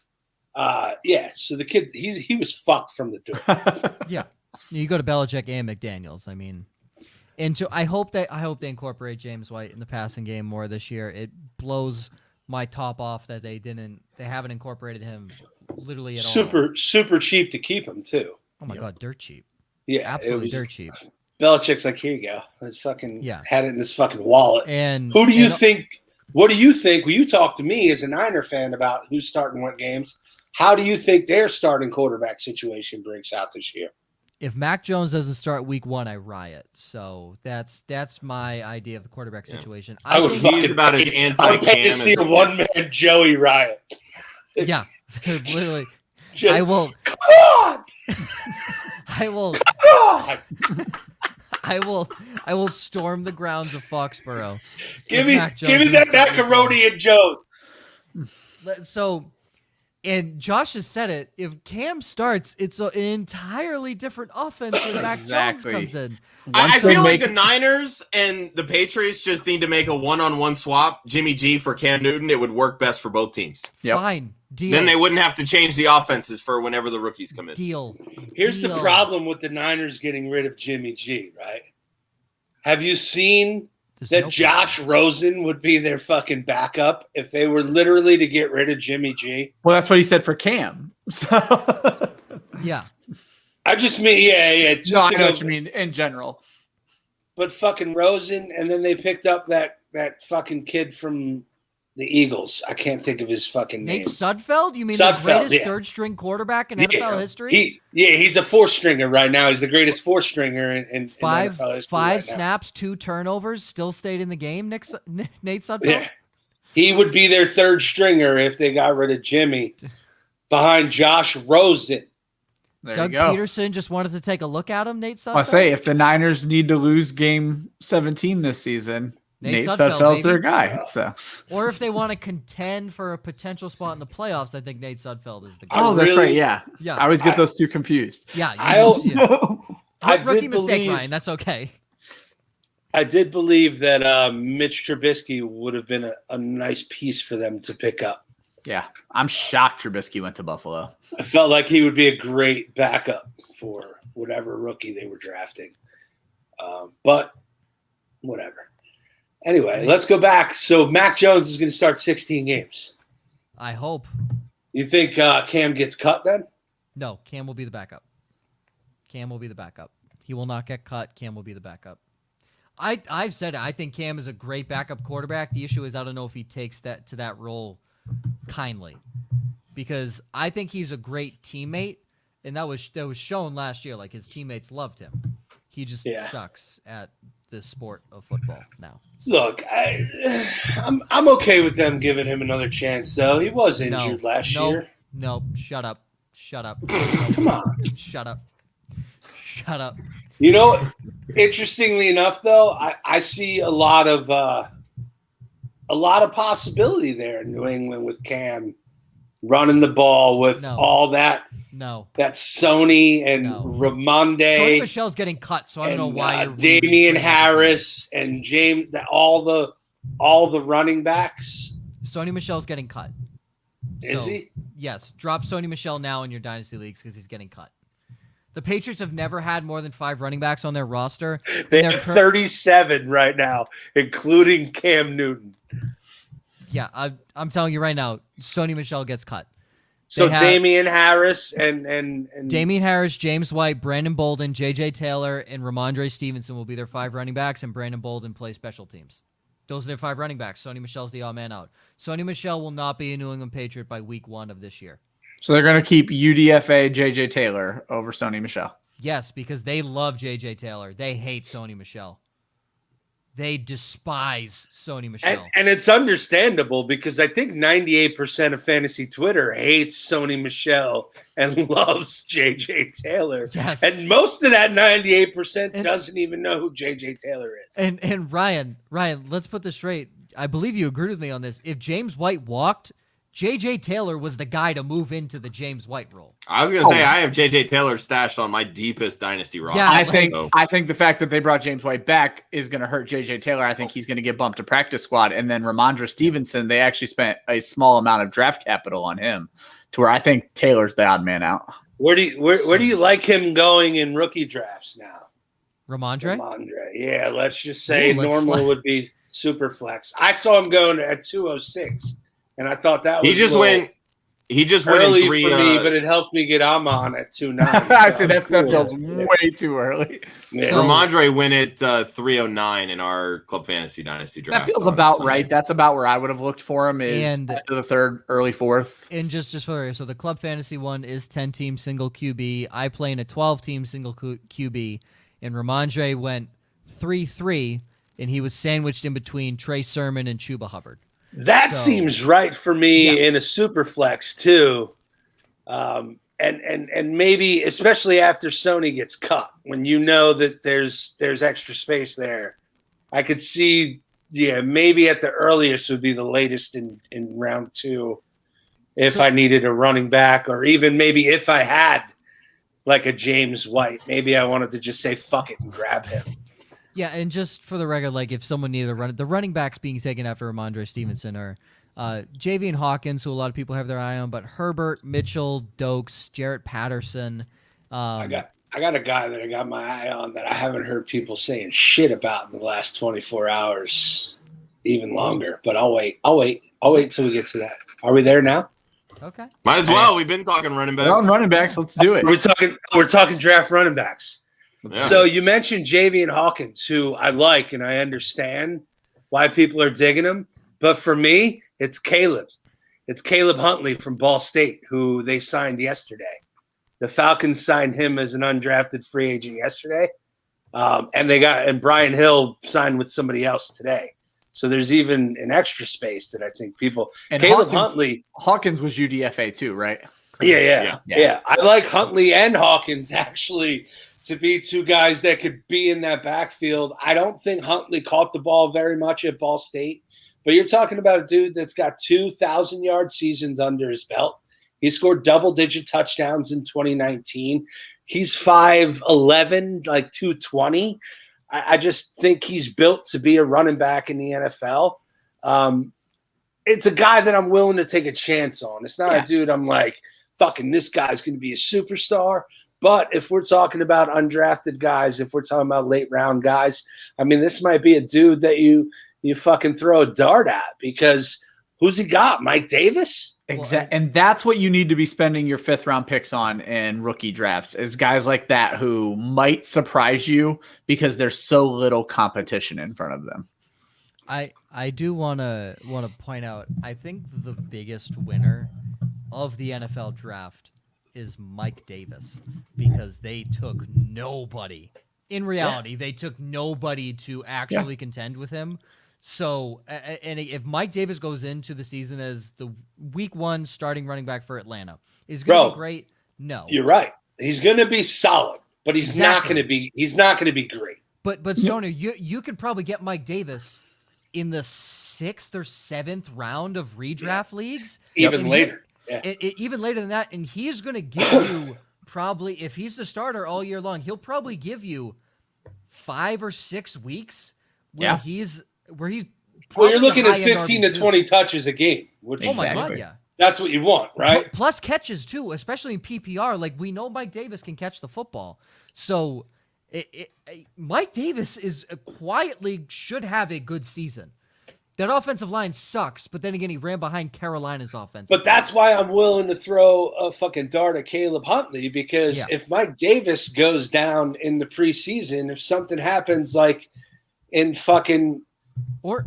So the kid, he was fucked from the door. yeah, you go to Belichick and McDaniels. I mean, and so I hope they incorporate James White in the passing game more this year. It blows my top off that they haven't incorporated him literally at all. Super cheap to keep him too. Oh my god, dirt cheap. Yeah, Absolutely dirt cheap. Belichick's like, here you go. It's fucking Yeah. had it in this fucking wallet. And Who do you think? What do you think? When you talk to me as a Niner fan about who's starting what games, how do you think their starting quarterback situation breaks out this year? if Mac Jones doesn't start week 1, I riot. So that's my idea of the quarterback situation. I would think- He's about as I would anti-Cam pay to as see a one-man Joey riot. Yeah, literally. Just, I will. come on! I will. Come on! I will storm the grounds of Foxborough. Give if me Mac Jones that doesn't start week 1. macaroni and Jones. So And Josh has said it. If Cam starts, it's an entirely different offense when Mac Jones comes in. I feel like the Niners and the Patriots just need to make a one-on-one swap, Jimmy G for Cam Newton. It would work best for both teams. Yep. Fine. Deal. Then they wouldn't have to change the offenses for whenever the rookies come in. Deal. Here's the problem with the Niners getting rid of Jimmy G, right? Have you seen that Josh Rosen would be their fucking backup if they were literally to get rid of Jimmy G? Well, that's what he said for Cam. So yeah. I just mean, yeah. Just I know what you mean in general. But fucking Rosen, and then they picked up that fucking kid from the Eagles. I can't think of his fucking name. Nate Sudfeld? You mean Sudfeld, the greatest yeah. third-string quarterback in NFL history? He's a four-stringer right now. He's the greatest four-stringer in NFL history. Five snaps, 2 turnovers, still stayed in the game, Nate Sudfeld? Yeah. He would be their third stringer if they got rid of Jimmy behind Josh Rosen. There Doug you go. Peterson just wanted to take a look at him, Nate Sudfeld? I say, if the Niners need to lose game 17 this season, Nate Sudfeld's their guy. So, or if they want to contend for a potential spot in the playoffs, I think Nate Sudfeld is the guy. Oh, that's right. Yeah. Yeah. I always get those two confused. Yeah. believe, Rookie mistake, Ryan. That's okay. I did believe that Mitch Trubisky would have been a nice piece for them to pick up. Yeah. I'm shocked Trubisky went to Buffalo. I felt like he would be a great backup for whatever rookie they were drafting. But whatever. Anyway, let's go back. So Mac Jones is going to start 16 games. I hope. You think Cam gets cut then? No, Cam will be the backup. Cam will be the backup. He will not get cut. Cam will be the backup. I've said it. I think Cam is a great backup quarterback. The issue is I don't know if he takes that role kindly, because I think he's a great teammate, and that was shown last year. Like, his teammates loved him. He just sucks at the sport of football now. So. Look, I'm okay with them giving him another chance, though. He was injured last year. No, shut up. Come on. Shut up. You know, interestingly enough, though, I see a lot of possibility there in New England with Cam running the ball with all that. No. That's Sony and Ramondre. Sony Michel's getting cut, so I don't know why. Damian Harris and James, all the running backs. Sony Michel's getting cut. Is he? Yes. Drop Sony Michel now in your dynasty leagues because he's getting cut. The Patriots have never had more than 5 running backs on their roster. They have 37 right now, including Cam Newton. Yeah, I'm telling you right now, Sony Michel gets cut. So Damian Harris and Damian Harris, James White, Brandon Bolden, J.J. Taylor, and Ramandre Stevenson will be their 5 running backs, and Brandon Bolden plays special teams. Those are their 5 running backs. Sony Michel's the odd man out. Sony Michel will not be a New England Patriot by week 1 of this year. So they're going to keep UDFA J.J. Taylor over Sony Michel. Yes, because they love J.J. Taylor. They hate Sony Michel. They despise Sony Michel. And it's understandable because I think 98% of fantasy Twitter hates Sony Michel and loves J.J. Taylor. Yes. And most of that 98% doesn't even know who J.J. Taylor is. And Ryan, let's put this straight. I believe you agreed with me on this. If James White walked, J.J. Taylor was the guy to move into the James White role. I was going to say, I have J.J. Taylor stashed on my deepest dynasty roster. Yeah, I think the fact that they brought James White back is going to hurt J.J. Taylor. I think he's going to get bumped to practice squad. And then Ramandra Stevenson, they actually spent a small amount of draft capital on him to where I think Taylor's the odd man out. Where do you like him going in rookie drafts now? Ramandre? Yeah, let's just say normal would be super flex. I saw him going at 206. And I thought that was he just went early in 3 for me, but it helped me get Amon at 2.9. I see that feels way too early. Yeah. So, Ramandre went at 309 in our Club Fantasy Dynasty draft. That feels about right. That's about where I would have looked for him is to the 3rd, early 4th. And just for so the Club Fantasy one is 10-team single QB. I play in a 12-team single QB, and Ramandre went 3-3, and he was sandwiched in between Trey Sermon and Chuba Hubbard. That seems right for me in a super flex too. And maybe especially after Sony gets cut, when you know that there's extra space there. I could see maybe at the earliest would be the latest in round 2 if I needed a running back, or even maybe if I had like a James White, maybe I wanted to just say fuck it and grab him. Yeah, and just for the record, like if someone needed a run, the running backs being taken after Ramandra Stevenson are Javian Hawkins, who a lot of people have their eye on, but Herbert, Mitchell, Dokes, Jarrett Patterson. I got a guy that I got my eye on that I haven't heard people saying shit about in the last 24 hours, even longer. But I'll wait till we get to that. Are we there now? Okay. Might as well. We've been talking running backs. We're on running backs. Let's do it. We're talking draft running backs. Yeah. So you mentioned Javian Hawkins, who I like, and I understand why people are digging him. But for me, it's Caleb. It's Caleb Huntley from Ball State, who they signed yesterday. The Falcons signed him as an undrafted free agent yesterday, and Brian Hill signed with somebody else today. So there's even an extra space that I think people. And Caleb Hawkins was UDFA too, right? Yeah. I like Huntley and Hawkins actually to be two guys that could be in that backfield. I don't think Huntley caught the ball very much at Ball State, but you're talking about a dude that's got 2,000-yard seasons under his belt. He scored double-digit touchdowns in 2019. He's 5'11", like 220. I just think he's built to be a running back in the NFL. It's a guy that I'm willing to take a chance on. It's not a dude I'm like, fucking this guy's going to be a superstar. But if we're talking about undrafted guys, if we're talking about late round guys, I mean, this might be a dude that you fucking throw a dart at, because who's he got? Mike Davis? Exactly. And that's what you need to be spending your 5th round picks on in rookie drafts, is guys like that who might surprise you because there's so little competition in front of them. I do want to point out, I think the biggest winner of the NFL draft is Mike Davis, because they took nobody. In reality, they took nobody to actually contend with him. So, and if Mike Davis goes into the season as the week 1 starting running back for Atlanta, is going to be great? No. You're right. He's going to be solid, but he's not going to be great. But Stoner, you could probably get Mike Davis in the 6th or 7th round of redraft leagues. Even later. Even later than that, and he's going to give you probably, if he's the starter all year long, he'll probably give you 5 or 6 weeks where he's you're looking at 15 to 20 touches a game. Which oh my God, yeah. That's what you want, right? Plus catches too, especially in PPR. Like, we know Mike Davis can catch the football, so Mike Davis is quietly should have a good season. That offensive line sucks, but then again, he ran behind Carolina's offense. But that's why I'm willing to throw a fucking dart at Caleb Huntley, because if Mike Davis goes down in the preseason, if something happens like in fucking or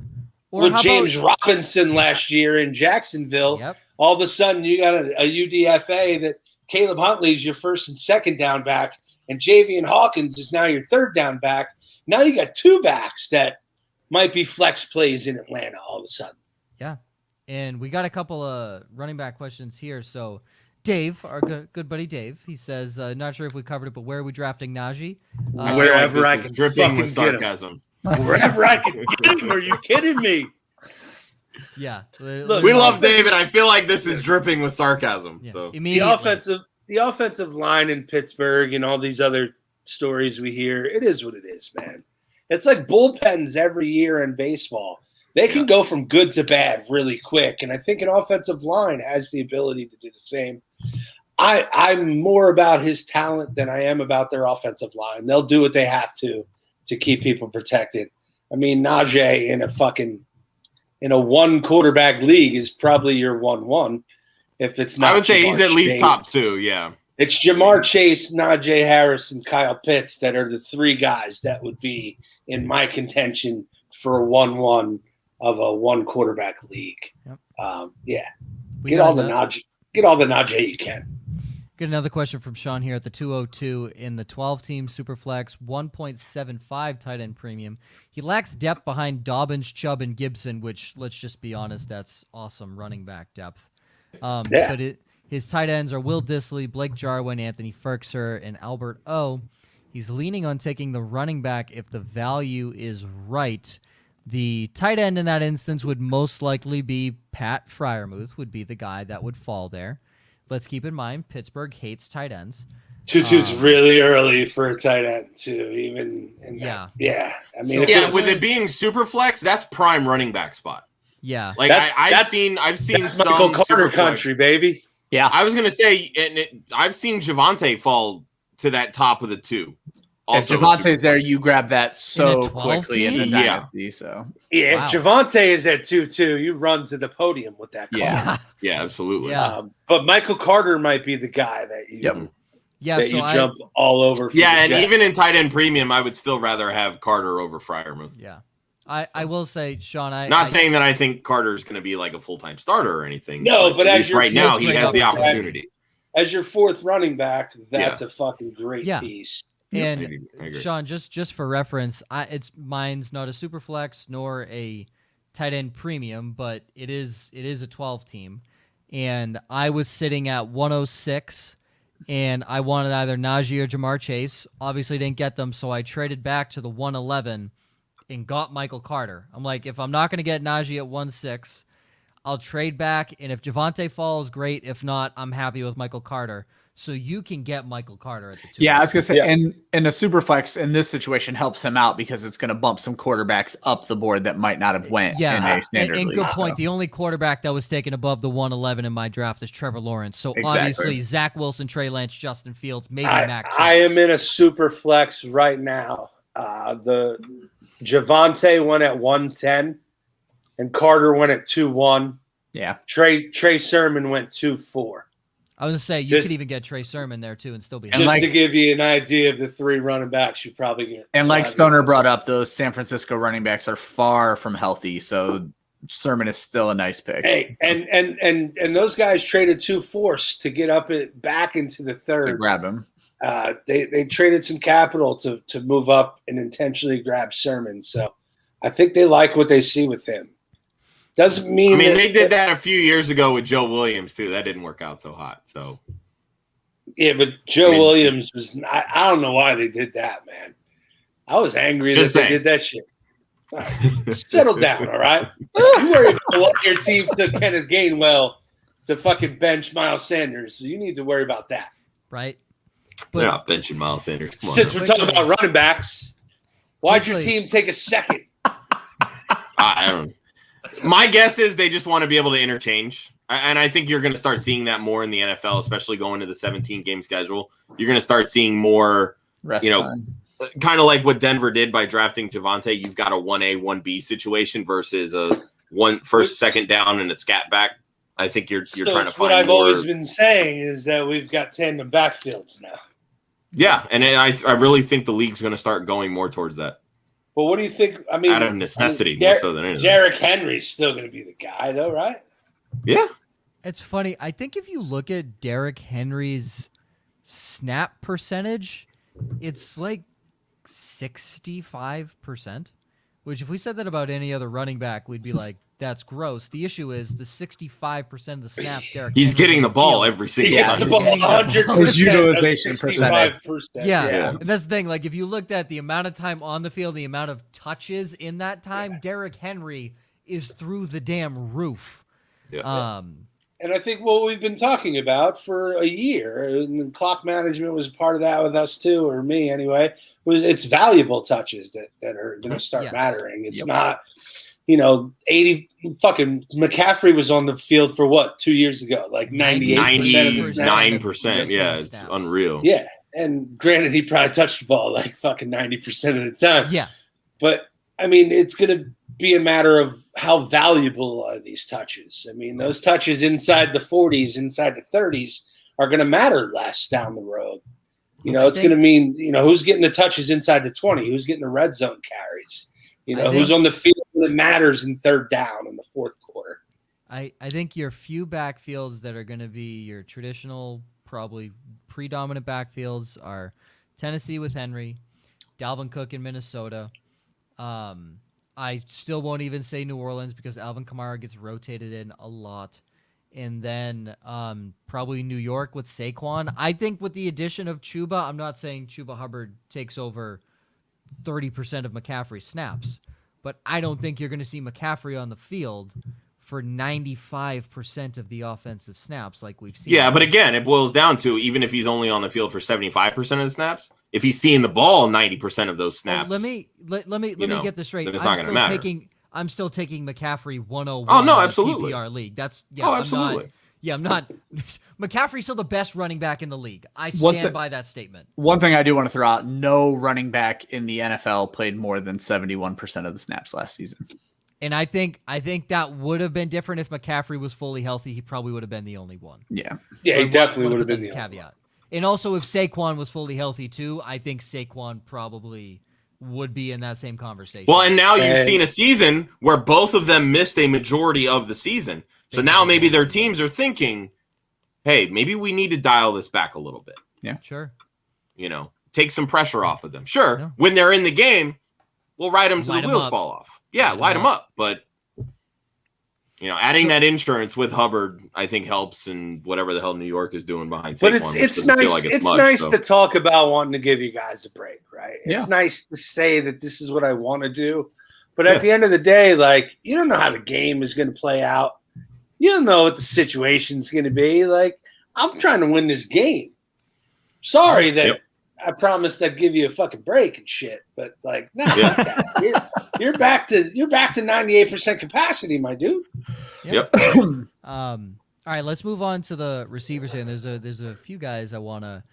with James Robinson last year in Jacksonville, all of a sudden you got a UDFA that Caleb Huntley's your 1st and 2nd down back, and Javian Hawkins is now your 3rd down back. Now you got 2 backs that might be flex plays in Atlanta all of a sudden. Yeah. And we got a couple of running back questions here. So Dave, our good buddy Dave, he says, not sure if we covered it, but where are we drafting Najee? Wherever I can dripping with sarcasm. Wherever I can get him. Are you kidding me? Yeah. Look, we love David. I feel like this is dripping with sarcasm. Yeah. So the offensive line in Pittsburgh and all these other stories we hear, it is what it is, man. It's like bullpens every year in baseball. They can go from good to bad really quick, and I think an offensive line has the ability to do the same. I'm more about his talent than I am about their offensive line. They'll do what they have to keep people protected. I mean, Najee in a 1 quarterback league is probably your 1-1. If it's not, I would say Jamar he's at least Chase. top 2. Yeah. It's Jamar Chase, Najee Harris, and Kyle Pitts that are the 3 guys that would be in my contention for a 1-1 of a 1 quarterback league. Get all the Najee you can. Get another question from Sean here at the 202 in the 12-team Superflex, 1.75 tight end premium. He lacks depth behind Dobbins, Chubb, and Gibson, which, let's just be honest, that's awesome running back depth. But his tight ends are Will Dissly, Blake Jarwin, Anthony Ferkser, and Albert O. He's leaning on taking the running back if the value is right, The tight end in that instance would most likely be Pat Freiermuth, would be the guy that would fall there. Let's keep in mind, Pittsburgh hates tight ends. Tutu's really early for a tight end, too. Even in Yeah. Yeah. I mean, So- if Yeah, it's, with it being super flex, that's prime running back spot. Yeah. Like I've seen that's some Michael Carter super flex. country, baby. Yeah. I was gonna say, I've seen Javonte fall to that top of the 2. If Also Javonte's there, Superflex. you grab that so 12 quickly in the team? Yeah. dynasty. So Yeah, Wow. if Javonte is at 2-2, you run to the podium with that call. Yeah. Yeah, absolutely. Yeah. But Michael Carter might be the guy that you Yep. Yeah, that so you jump all over. For Yeah, the and Jets. even in tight end premium, I would still rather have Carter over Freiermuth. Yeah. I will say, Sean, Not saying that I think Carter's going to be like a full-time starter or anything. No, but at as least your right now, he first has the running back- opportunity. as your fourth running back, that's a fucking great Yeah. piece. And I agree. Sean, just for reference, mine's not a super flex nor a tight end premium, but it is a 12 team, and I was sitting at 106, and I wanted either Najee or Jamar Chase. Obviously, didn't get them, so I traded back to the 111 and got Michael Carter. I'm like, if I'm not going to get Najee at 1.6, I'll trade back, and if Javonte falls, great. If not, I'm happy with Michael Carter. So you can get Michael Carter at the 2. yeah, I was gonna say, Yeah. and a super flex in this situation helps him out because it's gonna bump some quarterbacks up the board that might not have went in a standard and league. good point. So. The only quarterback that was taken above the 111 in my draft is Trevor Lawrence. So Exactly. obviously Zach Wilson, Trey Lance, Justin Fields, maybe Mac Jones. I am in a super flex right now. The Javonte went at 110, and Carter went at 2-1. Yeah, Trey Sermon went 2-4. I was going to say, you Just- could even get Trey Sermon there too and still be And Just like- to give you an idea of the 3 running backs you probably get. and like Stoner brought up, those San Francisco running backs are far from healthy, so Sermon is still a nice pick. Hey, and those guys traded 2 to get back into the To third. grab him. They traded some capital to move up and intentionally grab Sermon. So I think they like what they see with him. Doesn't mean I mean, that, they did that a few years ago with Joe Williams too. That didn't work out so hot. So Yeah, but Joe I mean- Williams was. I don't know why they did that, man. I was angry that Just they saying. did that shit. All right. Settle down, all right? You worry about what your team took Kenneth Gainwell to fucking bench Miles Sanders. So you need to worry about that. right? they're not benching Miles Sanders. Come on Since now. we're talking about running backs, why'd your Quickly. team take a second? I don't. My guess is they just want to be able to interchange, and I think you're going to start seeing that more in the NFL, especially going to the 17-game schedule. You're going to start seeing more, Rest you know, time. kind of like what Denver did by drafting Javonte. You've got a 1A, 1B situation versus a first, second down and a scat back. I think you're So trying to it's what find I've more. always been saying is that we've got tandem backfields now. Yeah, and I really think the league's going to start going more towards that Well, what do you think? I mean, out of necessity more so than anything. Derrick Henry's still going to be the guy, though, right? Yeah. It's funny. I think if you look at Derrick Henry's snap percentage, it's like 65%, which if we said that about any other running back, we'd be like, that's gross. The issue is the 65% of the snaps Derrick He's Henry's getting on the ball field. every He single gets time. the ball Getting the 100%. His utilization That's percentage. 65%. Yeah. Yeah. And that's the thing. Like, if you looked at the amount of time on the field, the amount of touches in that time, Derrick Henry is through the damn roof. Yeah. And I think what we've been talking about for a year, and clock management was part of that with us too, or me anyway, was it's valuable touches that are going to start Yes. mattering. It's not, 80 fucking McCaffrey was on the field for what, 2 years ago? Like 98% of the snaps. 99%. Yeah, it's snaps. unreal. Yeah. And granted, he probably touched the ball like fucking 90% of the time. Yeah. But I mean, it's going to be a matter of how valuable are these touches. I mean, those touches inside the 40s, inside the 30s are going to matter less down the road. It's going to mean, who's getting the touches inside the 20, who's getting the red zone carries, who's on the field that matters in third down in the fourth quarter. I think your few backfields that are going to be your traditional, probably predominant backfields are Tennessee with Henry, Dalvin Cook in Minnesota. I still won't even say New Orleans because Alvin Kamara gets rotated in a lot. And then probably New York with Saquon. I think with the addition of Chuba, I'm not saying Chuba Hubbard takes over 30% of McCaffrey's snaps. but I don't think you're going to see McCaffrey on the field for 95% of the offensive snaps like we've seen. Yeah, but again, it boils down to even if he's only on the field for 75% of the snaps, if he's seeing the ball 90% of those snaps. Let me get this straight. Then it's not going to matter. I'm still taking McCaffrey 101. Oh, no, in a absolutely. PPR league. Absolutely. I'm not. McCaffrey's still the best running back in the league. I stand by that statement. One thing I do want to throw out: no running back in the NFL played more than 71% of the snaps last season. And I think that would have been different if McCaffrey was fully healthy. He probably would have been the only one. Yeah, he definitely would have been the caveat. And also, if Saquon was fully healthy too, I think Saquon probably would be in that same conversation. Well, and now you've seen a season where both of them missed a majority of the season. So now maybe their teams are thinking, hey, maybe we need to dial this back a little bit. Yeah, sure. Take some pressure off of them. Sure, when they're in the game, we'll ride them till the wheels fall off. Yeah, light them up. But, adding that insurance with Hubbard, I think helps, and whatever the hell New York is doing behind Saquon. But it's nice. It's nice to talk about wanting to give you guys a break, right? It's nice to say that this is what I want to do. But at the end of the day, like, you don't know how the game is going to play out. You don't know what the situation's going to be. Like, I'm trying to win this game. Sorry that I promised I'd give you a fucking break and shit, but like, no, you're back to 98% capacity, my dude. Yep. All right, let's move on to the receivers here. And there's a few guys I want to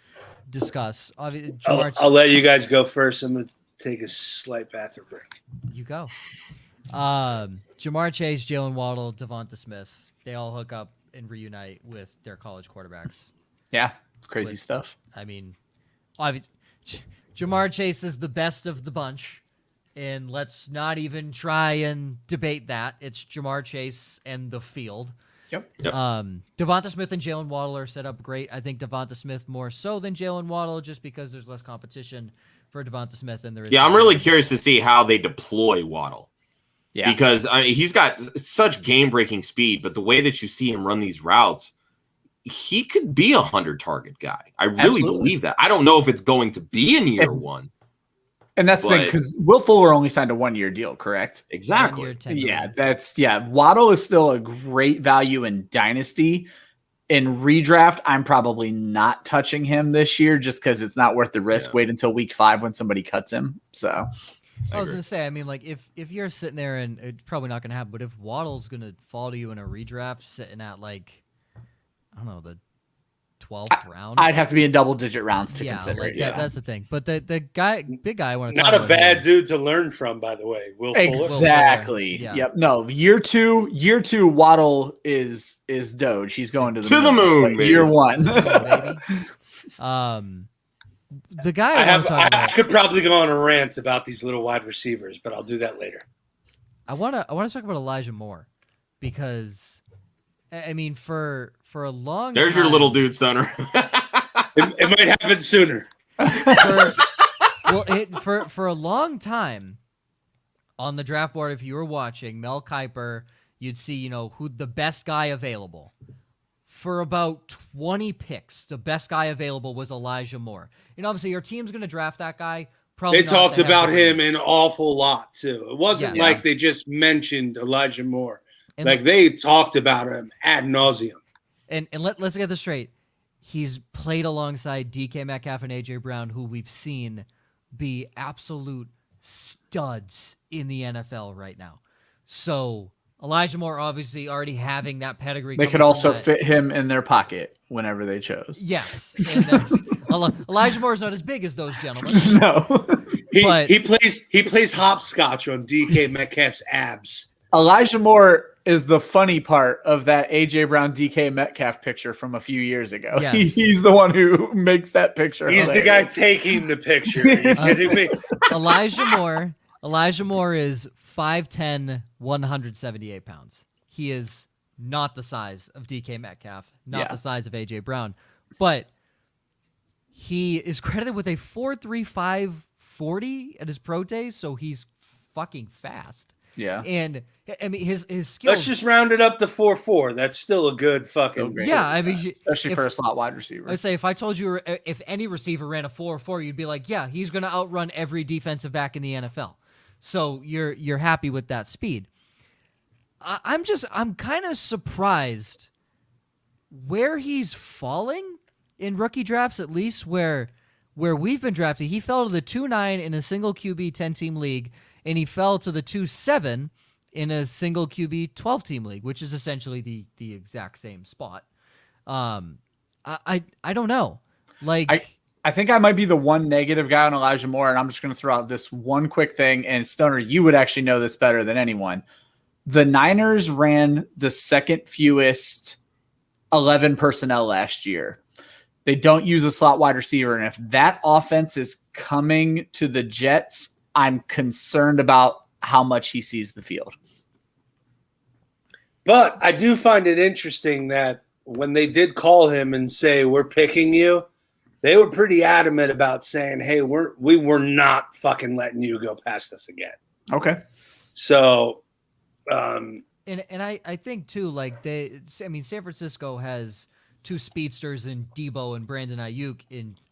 discuss. I'll let you guys go first. I'm gonna take a slight bathroom break. You go. Jamar Chase, Jalen Waddle, Devonta Smith. They all hook up and reunite with their college quarterbacks. Yeah, crazy stuff. I mean, obviously, Jamar Chase is the best of the bunch, and let's not even try and debate that. It's Jamar Chase and the field. Yep. Devonta Smith and Jalen Waddle are set up great. I think Devonta Smith more so than Jalen Waddle, just because there's less competition for Devonta Smith than there is. Yeah, I'm really curious to see how they deploy Waddle. Yeah, because he's got such game-breaking speed, but the way that you see him run these routes, he could be 100-target guy. I really believe that. I don't know if it's going to be in year one. And that's the thing, because Will Fuller only signed a 1-year deal, correct? Exactly. Waddle is still a great value in Dynasty. In redraft, I'm probably not touching him this year just because it's not worth the risk. Yeah. Wait until week 5 when somebody cuts him. So I was gonna say, I mean, like if you're sitting there, and it's probably not gonna happen, but if Waddle's gonna fall to you in a redraft, sitting at like, I don't know, the 12th round, I'd have to be in double-digit rounds to consider it. Yeah, that's the thing. But the big guy I want to not a bad dude to learn from, by the way. Will Fuller. Exactly. Yeah. Yep. No, year two, Waddle is Doge. He's going to the moon. Year 1. The guy I could probably go on a rant about these little wide receivers, but I'll do that later. I want to talk about Elijah Moore, because I mean, for a long there's time, your little dude, Stunner. it might happen sooner. For a long time on the draft board, if you were watching Mel Kiper, you'd see who the best guy available. For about 20 picks, the best guy available was Elijah Moore. And obviously, your team's going to draft that guy. Probably they talked about him an awful lot, too. It wasn't like they just mentioned Elijah Moore. And they talked about him ad nauseum. And let's get this straight. He's played alongside DK Metcalf and A.J. Brown, who we've seen be absolute studs in the NFL right now. So Elijah Moore obviously already having that pedigree. They could also fit him in their pocket whenever they chose. Yes. Elijah Moore is not as big as those gentlemen. No. He plays hopscotch on DK Metcalf's abs. Elijah Moore is the funny part of that A.J. Brown DK Metcalf picture from a few years ago. Yes. He's the one who makes that picture. He's the guy taking the picture. Are you kidding me? Elijah Moore is 5'10", 178 pounds. He is not the size of DK Metcalf, not the size of A.J. Brown, but he is credited with a 4.35 40 at his pro day, so he's fucking fast. Yeah. And I mean his skills. Let's just round it up to 4.4. That's still a good fucking I mean, especially for a slot wide receiver. I'd say if I told you if any receiver ran a 4.4, you'd be like, yeah, he's going to outrun every defensive back in the NFL. So you're happy with that speed. I'm kind of surprised where he's falling in rookie drafts, at least where we've been drafting. He fell to the 2-9 in a single QB 10-team league, and he fell to the 2-7 in a single QB 12-team league, which is essentially the exact same spot. I don't know. Like, I think I might be the one negative guy on Elijah Moore, and I'm just going to throw out this one quick thing. And Stoner, you would actually know this better than anyone. The Niners ran the second fewest 11 personnel last year. They don't use a slot wide receiver. And if that offense is coming to the Jets, I'm concerned about how much he sees the field. But I do find it interesting that when they did call him and say, we're picking you, they were pretty adamant about saying, hey, we were not fucking letting you go past us again. Okay. So, and I think too, like San Francisco has two speedsters in Debo and Brandon Ayuk.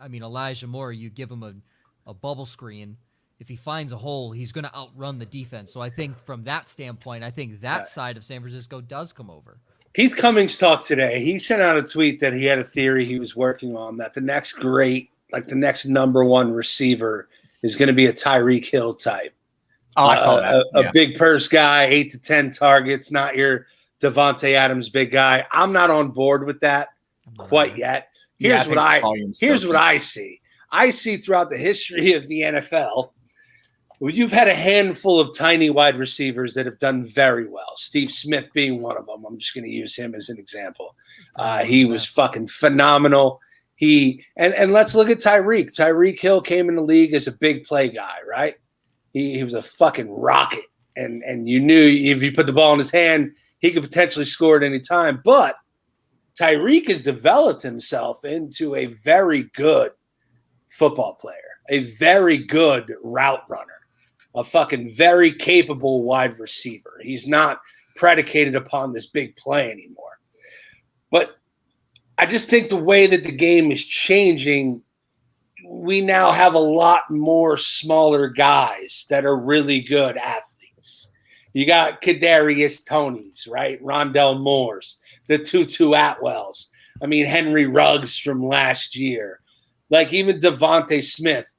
Elijah Moore, you give him a bubble screen. If he finds a hole, he's going to outrun the defense. So I think from that standpoint, I think that side of San Francisco does come over. Keith Cummings talked today. He sent out a tweet that he had a theory he was working on that the next number one receiver is going to be a Tyreek Hill type. Oh, I saw that. A big purse guy, 8 to 10 targets, not your Devontae Adams big guy. I'm not on board with that quite yet. Here's what I see. I see throughout the history of the NFL, you've had a handful of tiny wide receivers that have done very well. Steve Smith being one of them. I'm just going to use him as an example. He was fucking phenomenal. And let's look at Tyreek. Tyreek Hill came in the league as a big play guy, right? He was a fucking rocket. And you knew if you put the ball in his hand, he could potentially score at any time. But Tyreek has developed himself into a very good football player, a very good route runner, a fucking very capable wide receiver. He's not predicated upon this big play anymore. But I just think the way that the game is changing, we now have a lot more smaller guys that are really good athletes. You got Kadarius Tonys, right? Rondelle Morris, the Tutu Atwells. Henry Ruggs from last year. Like even Devontae Smith.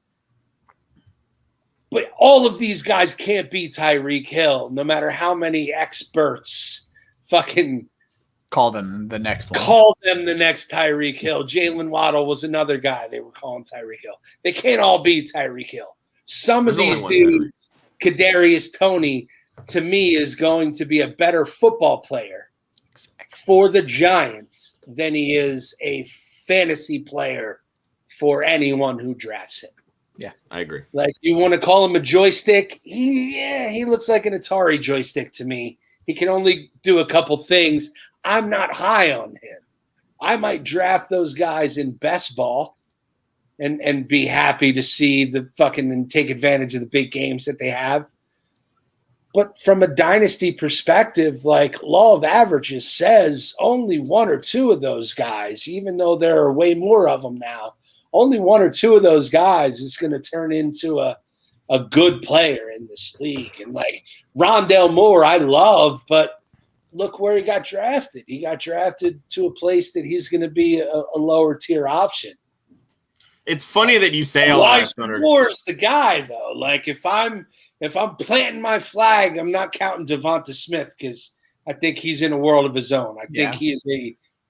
But all of these guys can't be Tyreek Hill, no matter how many experts fucking call them the next one. Call them the next Tyreek Hill. Jalen Waddle was another guy they were calling Tyreek Hill. They can't all be Tyreek Hill. Some of these dudes, Kadarius Toney, to me, is going to be a better football player for the Giants than he is a fantasy player for anyone who drafts him. Yeah, I agree. Like, you want to call him a joystick? He looks like an Atari joystick to me. He can only do a couple things. I'm not high on him. I might draft those guys in best ball and be happy to see the fucking and take advantage of the big games that they have. But from a dynasty perspective, like law of averages says only one or two of those guys, even though there are way more of them now, only one or two of those guys is going to turn into a good player in this league. And like Rondelle Moore, I love, but look where he got drafted. He got drafted to a place that he's going to be a lower tier option. It's funny that you say all that. Moore's the guy, though. Like if I'm planting my flag, I'm not counting Devonta Smith because I think he's in a world of his own. I think he is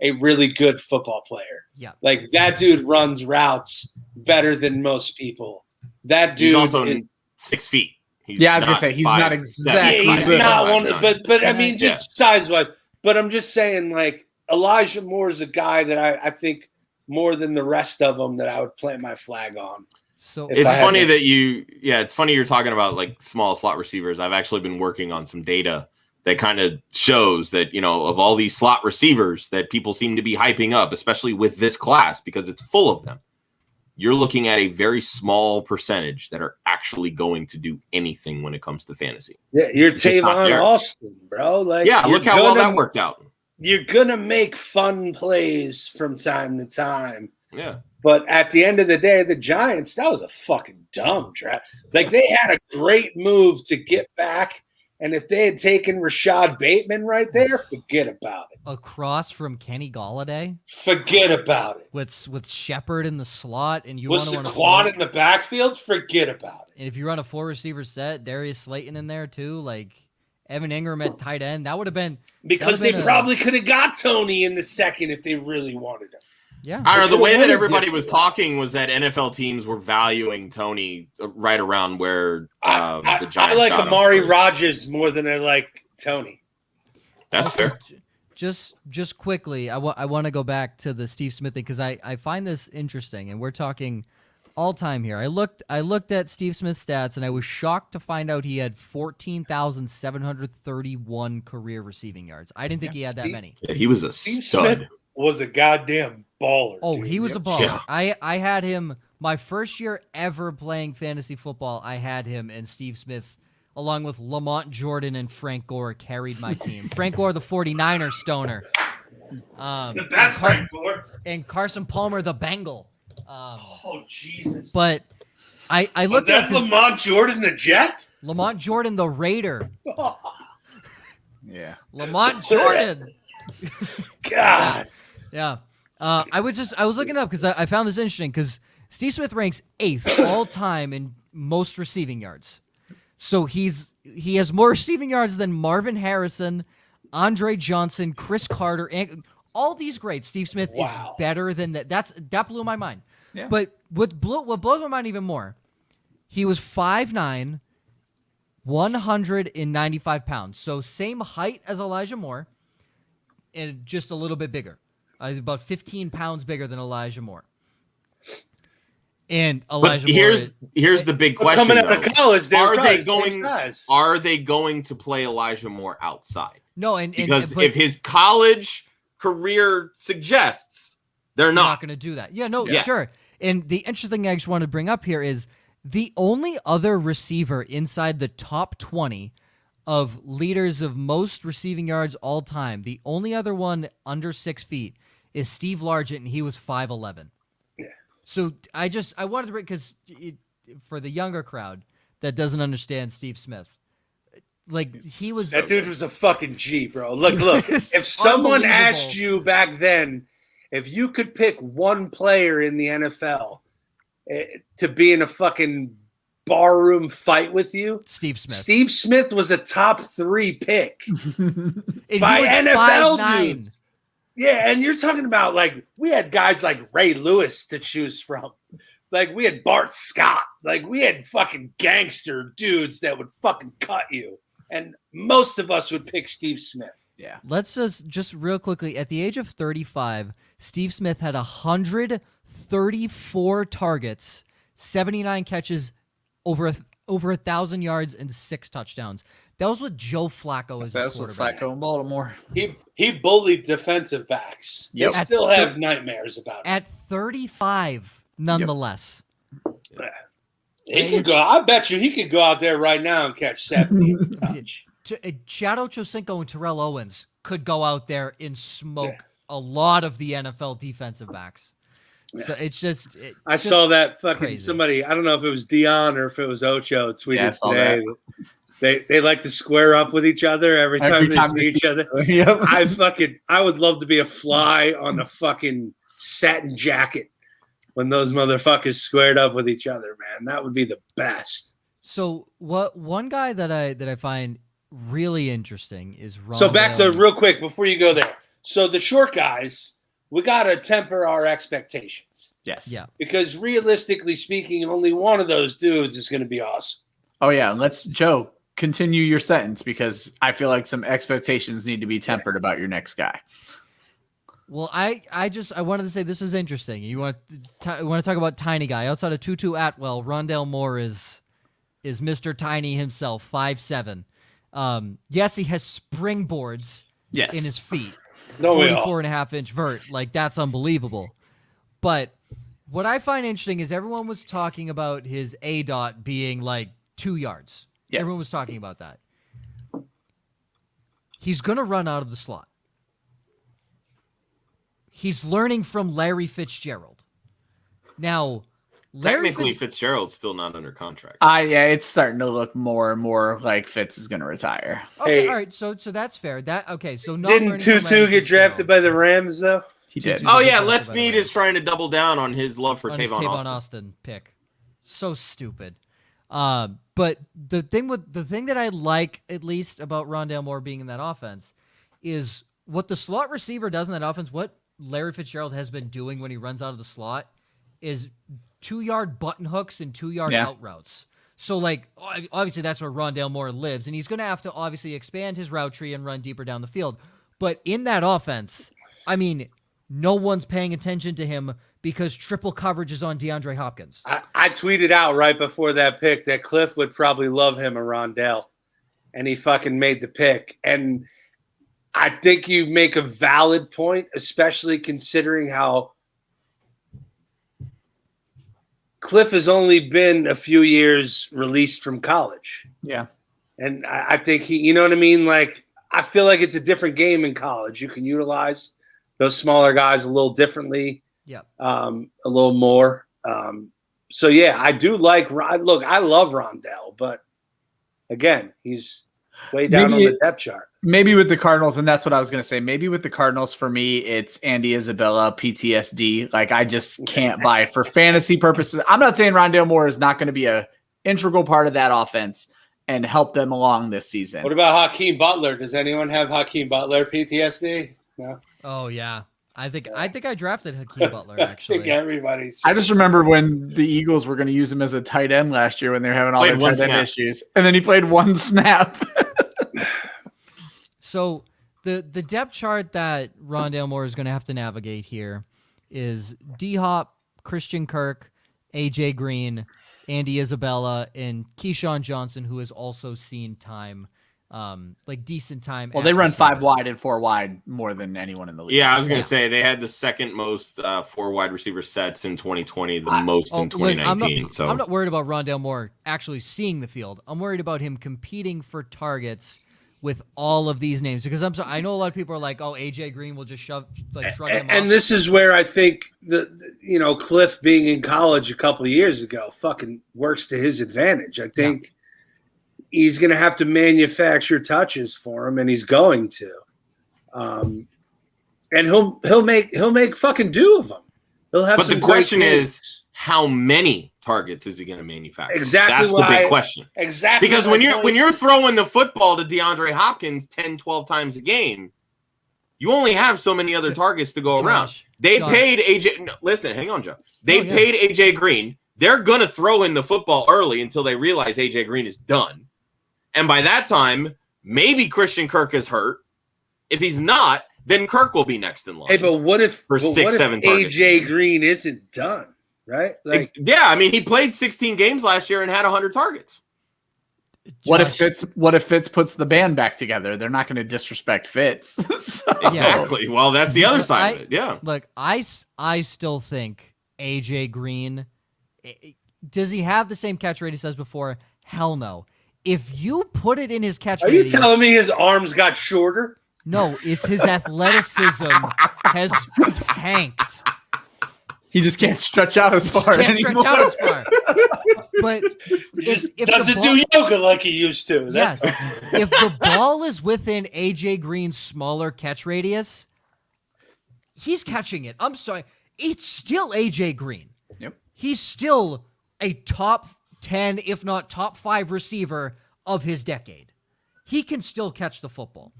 a really good football player. Yeah, like that dude runs routes better than most people. That dude is 6 feet. I was gonna say he's not exactly. Yeah, he's not one. But I mean, just size wise. But I'm just saying, like Elijah Moore is a guy that I think more than the rest of them that I would plant my flag on. So it's funny that it's funny you're talking about like small slot receivers. I've actually been working on some data that kind of shows that, of all these slot receivers that people seem to be hyping up, especially with this class, because it's full of them. You're looking at a very small percentage that are actually going to do anything when it comes to fantasy. Yeah, you're Tavon Austin, bro. Like, look how well that worked out. You're going to make fun plays from time to time. Yeah. But at the end of the day, the Giants, that was a fucking dumb draft. Like, they had a great move to get back. And if they had taken Rashad Bateman right there, forget about it. Across from Kenny Golladay. Forget about it. With Shepard in the slot, and you With want to Saquon in the backfield, forget about it. And if you run a 4-receiver set, Darius Slayton in there too, like Evan Ingram at tight end, that would have been because they probably could have got Tony in the second if they really wanted him. Yeah, I don't know. The way that everybody was talking was that NFL teams were valuing Tony right around where the Giants. I like Amari Rodgers more than I like Tony. That's fair. Just quickly, I want to go back to the Steve Smith thing because I find this interesting, and we're talking all time here. I looked at Steve Smith's stats, and I was shocked to find out he had 14,731 career receiving yards. I didn't think he had that many. Yeah, he was a Steve stud. Smith was a goddamn baller. Oh, dude. he was a baller. Yeah. I had him my first year ever playing fantasy football. I had him, and Steve Smith, along with Lamont Jordan and Frank Gore, carried my team. Frank Gore, the 49er stoner. The best Frank Gore. And Carson Palmer, the Bengal. Oh, Jesus. But I Was looked at that Lamont Jordan the Jet? Lamont Jordan, the Raider. Yeah. Lamont Jordan. God. Yeah. I was looking it up because I found this interesting because Steve Smith ranks 8th all time in most receiving yards. So he has more receiving yards than Marvin Harrison, Andre Johnson, Chris Carter, and all these greats. Steve Smith is better than that. That blew my mind. Yeah. But what blows my mind even more, he was 5'9", 195 pounds. So same height as Elijah Moore, and just a little bit bigger. About 15 pounds bigger than Elijah Moore. And Elijah Moore. Here's the big question. Coming out of college, are they going to play Elijah Moore outside? No, because if his college career suggests, they're not going to do that. Yeah, no, sure. And the interesting thing I just want to bring up here is the only other receiver inside the top 20 of leaders of most receiving yards all time, the only other one under 6 feet is Steve Largent, and he was 5'11". Yeah. So I wanted to bring, because for the younger crowd that doesn't understand Steve Smith, like he was that dude was a fucking G, bro. Look. If someone asked you back then, if you could pick one player in the NFL to be in a fucking barroom fight with you, Steve Smith. Steve Smith was a top 3 pick by NFL 5'9". dudes. Yeah, and you're talking about, like, we had guys like Ray Lewis to choose from. Like, we had Bart Scott. Like, we had fucking gangster dudes that would fucking cut you. And most of us would pick Steve Smith. Yeah. Let's just real quickly, at the age of 35, Steve Smith had 134 targets, 79 catches, over 1,000 yards, and 6 touchdowns. That was with Joe Flacco as his quarterback. Flacco in Baltimore. He bullied defensive backs. Yep. They still have nightmares about it. At 35, nonetheless. Yep. He could go. I bet you he could go out there right now and catch 70 touch. Chad Ochocinco and Terrell Owens could go out there and smoke a lot of the NFL defensive backs. Yeah. So it's just. I saw that fucking crazy. Somebody. I don't know if it was Dion or if it was Ocho tweeted today. They like to square up with each other every time they see each other. Yep. I would love to be a fly on a fucking satin jacket when those motherfuckers squared up with each other, man. That would be the best. So one guy that I find really interesting is Rondelle. So back to real quick before you go there. So the short guys, we got to temper our expectations. Yes. Yeah. Because realistically speaking, only one of those dudes is going to be awesome. Oh, yeah. Let's, Joe, continue your sentence because I feel like some expectations need to be tempered about your next guy. Well, I wanted to say this is interesting. You want to talk about tiny guy outside of Tutu Atwell. Rondelle Morris is Mr. Tiny himself, 5'7". Yes, he has springboards in his feet. 44.5-inch vert. Like, that's unbelievable. But what I find interesting is everyone was talking about his ADOT being like 2 yards. Yeah. Everyone was talking about that. He's going to run out of the slot. He's learning from Larry Fitzgerald. Now, Larry Technically, Fitzgerald's still not under contract. Yeah, it's starting to look more and more like Fitz is going to retire. Okay, Hey. all right, so that's fair. So not Didn't learning from Tutu Larry get drafted Fitzgerald by the Rams though? He did. Oh yeah, Tutu Les by the Snead Rams. is trying to double down on his love for on his Tavon Austin. pick. So stupid. But the thing that I like at least about Rondelle Moore being in that offense is what the slot receiver does in that offense. What Larry Fitzgerald has been doing when he runs out of the slot is 2-yard button hooks and 2-yard out routes. So like obviously that's where Rondelle Moore lives, and he's going to have to obviously expand his route tree and run deeper down the field. But in that offense, I mean, no one's paying attention to him because triple coverage is on DeAndre Hopkins. I tweeted out right before that pick that Cliff would probably love him a Rondelle, and he fucking made the pick. And I think you make a valid point, especially considering how Cliff has only been a few years released from college. Yeah. And I think he, you know what I mean? Like, I feel like it's a different game in college. You can utilize those smaller guys a little differently. Yeah. A little more. So yeah, I do like look, I love Rondelle, but again, he's way down on the depth chart. Maybe with the Cardinals, and that's what I was going to say. Maybe with the Cardinals, for me, it's Andy Isabella, PTSD. Like, I just can't buy it for fantasy purposes. I'm not saying Rondelle Moore is not going to be a integral part of that offense and help them along this season. What about Hakeem Butler? Does anyone have Hakeem Butler PTSD? No. Oh yeah. I think I drafted Hakeem Butler actually. I think everybody's. I just remember when the Eagles were going to use him as a tight end last year when they were having all their tight end issues, and then he played one snap. So the depth chart that Rondelle Moore is going to have to navigate here is D-Hop, Christian Kirk, AJ Green, Andy Isabella, and Keyshawn Johnson, who has also seen time, like decent time. Well, they run 5 wide and 4 wide more than anyone in the league. Yeah, I was going to say they had the second most 4 wide receiver sets in 2020, the most in 2019. I'm not worried about Rondelle Moore actually seeing the field. I'm worried about him competing for targets with all of these names, because I know a lot of people are like, oh, AJ Green will just shrug him and off. this is where I think Cliff being in college a couple of years ago fucking works to his advantage. I think he's going to have to manufacture touches for him, and he's going to, and he'll make fucking do of them. He'll have. But some the question great is, how many targets is he going to manufacture? Exactly. That's the big question. Exactly. Because when you're throwing the football to DeAndre Hopkins 10, 12 times a game, you only have so many other targets to go around. They paid AJ. No, listen, hang on, Joe. They paid AJ Green. They're going to throw in the football early until they realize AJ Green is done. And by that time, maybe Christian Kirk is hurt. If he's not, then Kirk will be next in line. Hey, but what if AJ AJ Green isn't done? Right? Like, yeah, I mean, he played 16 games last year and had 100 targets. What if Fitz puts the band back together? They're not going to disrespect Fitz. Exactly. Well, that's the other side of it. Yeah. Look, I still think AJ Green, does he have the same catch rate he says before? Hell no. If you put it in his catch rate, are you telling me his arms got shorter? No, it's his athleticism has tanked. He just can't stretch out as far anymore. But if doesn't do yoga like he used to. Yes. If the ball is within AJ Green's smaller catch radius, he's catching it. I'm sorry. It's still AJ Green. Yep. He's still a top 10, if not top 5 receiver of his decade. He can still catch the football.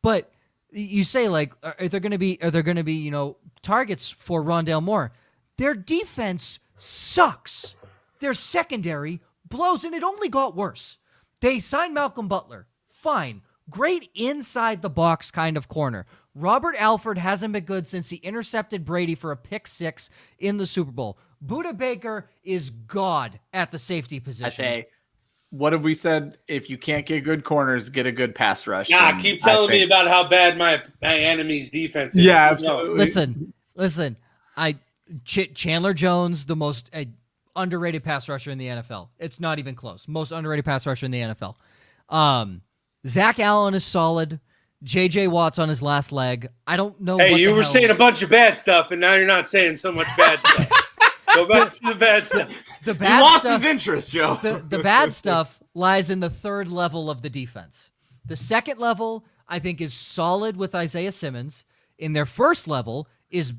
But you say, like, are there going to be targets for Rondelle Moore? Their defense sucks. Their secondary blows, and it only got worse. They signed Malcolm Butler. Fine. Great inside the box kind of corner. Robert Alford hasn't been good since he intercepted Brady for a pick 6 in the Super Bowl. Buda Baker is God at the safety position. I say, what have we said? If you can't get good corners, get a good pass rush. Yeah, keep telling me about how bad my enemy's defense is. Yeah, absolutely. Listen. Chandler Jones, the most underrated pass rusher in the NFL. It's not even close. Most underrated pass rusher in the NFL. Zach Allen is solid. J.J. Watt's on his last leg. I don't know. Hey, you were saying a bunch of bad stuff, and now you're not saying so much bad stuff. Go back to the bad stuff. The He bad lost stuff, his interest, Joe. the bad stuff lies in the third level of the defense. The second level, I think, is solid with Isaiah Simmons. In their first level is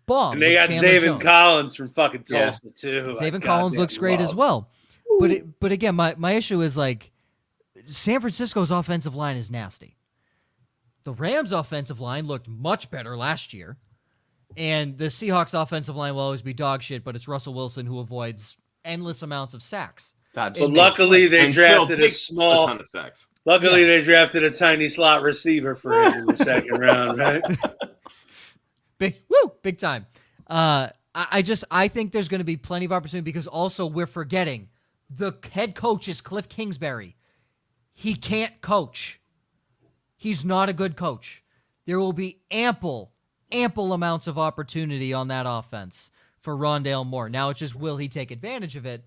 bomb. And they got Zaven Collins from fucking Tulsa too. Zaven Collins looks great as well. But again, my issue is like San Francisco's offensive line is nasty. The Rams' offensive line looked much better last year. And the Seahawks' offensive line will always be dog shit, but it's Russell Wilson who avoids endless amounts of sacks. But luckily they drafted a small. ton of sacks. Luckily they drafted a tiny slot receiver for him in the second round, right? Big time. I think there's going to be plenty of opportunity because also we're forgetting the head coach is Cliff Kingsbury. He can't coach. He's not a good coach. There will be ample amounts of opportunity on that offense for Rondelle Moore. Now it's just will he take advantage of it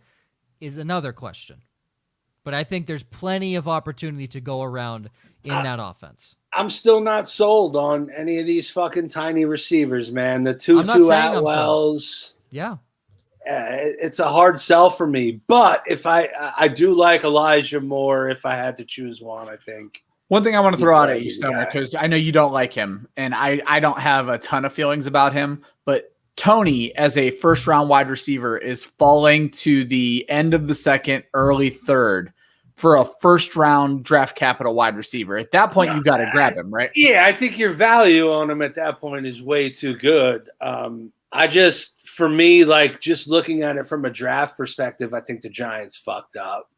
is another question. But I think there's plenty of opportunity to go around in that offense. I'm still not sold on any of these fucking tiny receivers, man. The Tutu Atwells. Yeah. It's a hard sell for me. But if I do like Elijah Moore if I had to choose one, I think. One thing I want to throw out at you, Stoner, because I know you don't like him, and I don't have a ton of feelings about him, but Tony, as a first-round wide receiver, is falling to the end of the second, early third for a first-round draft capital wide receiver. At that point, you got to grab him, right? Yeah, I think your value on him at that point is way too good. For me, like just looking at it from a draft perspective, I think the Giants fucked up.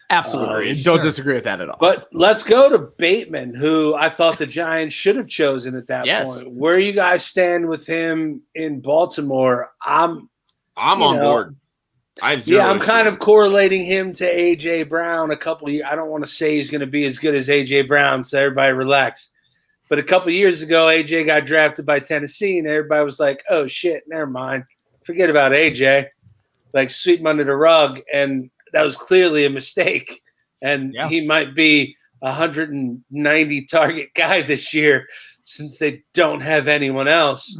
Absolutely. Don't disagree with that at all. But let's go to Bateman, who I thought the Giants should have chosen at that point. Where you guys stand with him in Baltimore? I'm on board. I'm kind of correlating him to A.J. Brown a couple of years. I don't want to say he's going to be as good as A.J. Brown, so everybody relax. But a couple of years ago, A.J. got drafted by Tennessee, and everybody was like, oh, shit, never mind. Forget about A.J. Like, sweep him under the rug, and that was clearly a mistake. And he might be a 190 target guy this year since they don't have anyone else.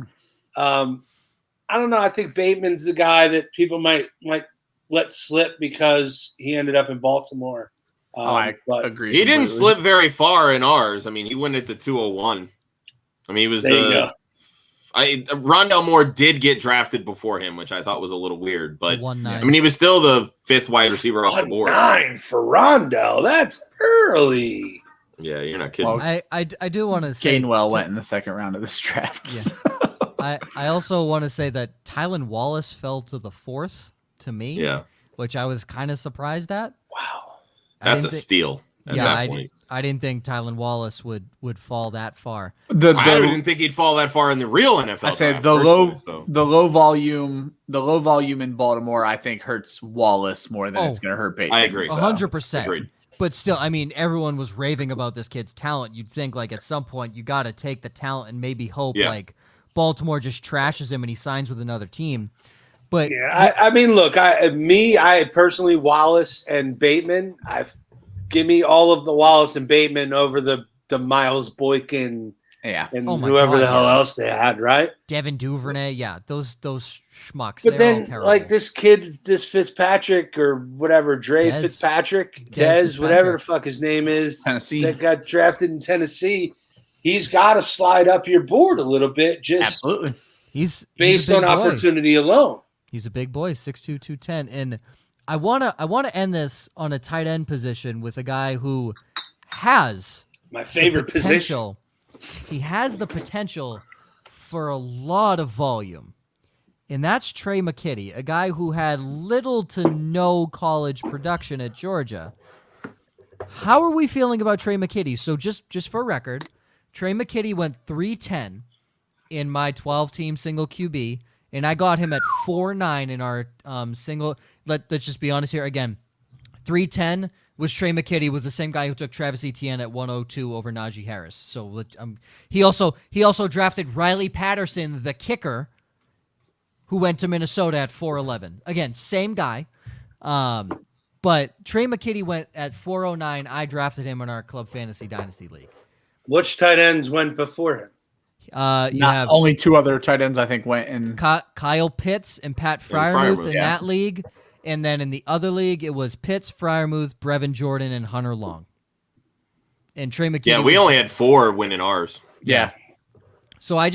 I don't know. I think Bateman's the guy that people might let slip because he ended up in Baltimore. I agree. He didn't slip very far in ours. I mean, he went at the 201. I mean, he was Rondelle Moore did get drafted before him, which I thought was a little weird. But I mean, he was still the fifth wide receiver off the board. 1-9 for Rondelle. That's early. Yeah, you're not kidding. Well, I do want to say Gainwell went in the second round of this draft. Yeah. I also want to say that Tylan Wallace fell to the fourth to me. Yeah. Which I was kind of surprised at. Wow. That's a steal. I didn't think Tylan Wallace would fall that far. I didn't think he'd fall that far in the real NFL. I say the low volume in Baltimore, I think hurts Wallace more than it's going to hurt Bateman. I agree. 100%. But still, I mean, everyone was raving about this kid's talent. You'd think like at some point you got to take the talent and maybe hope like Baltimore just trashes him and he signs with another team. But I mean, look, I personally, Wallace and Bateman, give me all of the Wallace and Bateman over the Miles Boykin and whoever the hell else they had, right? Devin Duvernay, those schmucks. But then, like this kid, this Fitzpatrick or whatever, Fitzpatrick, Dez, whatever the fuck his name is, Tennessee, that got drafted in Tennessee, he's got to slide up your board a little bit, just absolutely. He's based on opportunity alone. He's a big boy, 6'2", 210, and I wanna end this on a tight end position with a guy who has my favorite position. He has the potential for a lot of volume, and that's Trey McKinney, a guy who had little to no college production at Georgia. How are we feeling about Trey McKinney? So just for record, Trey McKinney went 310 in my 12-team single QB. And I got him at 4.9 in our single. Let's just be honest here. Again, 310 was Trey McKinney, was the same guy who took Travis Etienne at 102 over Najee Harris. So he also drafted Riley Patterson, the kicker, who went to Minnesota at 411. Again, same guy. But Trey McKinney went at 409. I drafted him in our Club Fantasy Dynasty League. Which tight ends went before him? You have only 2 other tight ends I think went in. Kyle Pitts and Pat Freiermuth, Freiermuth in that league. And then in the other league, it was Pitts, Freiermuth, Brevin Jordan, and Hunter Long. And Trey McKinney. Yeah, we only had 4 winning ours. Yeah. So I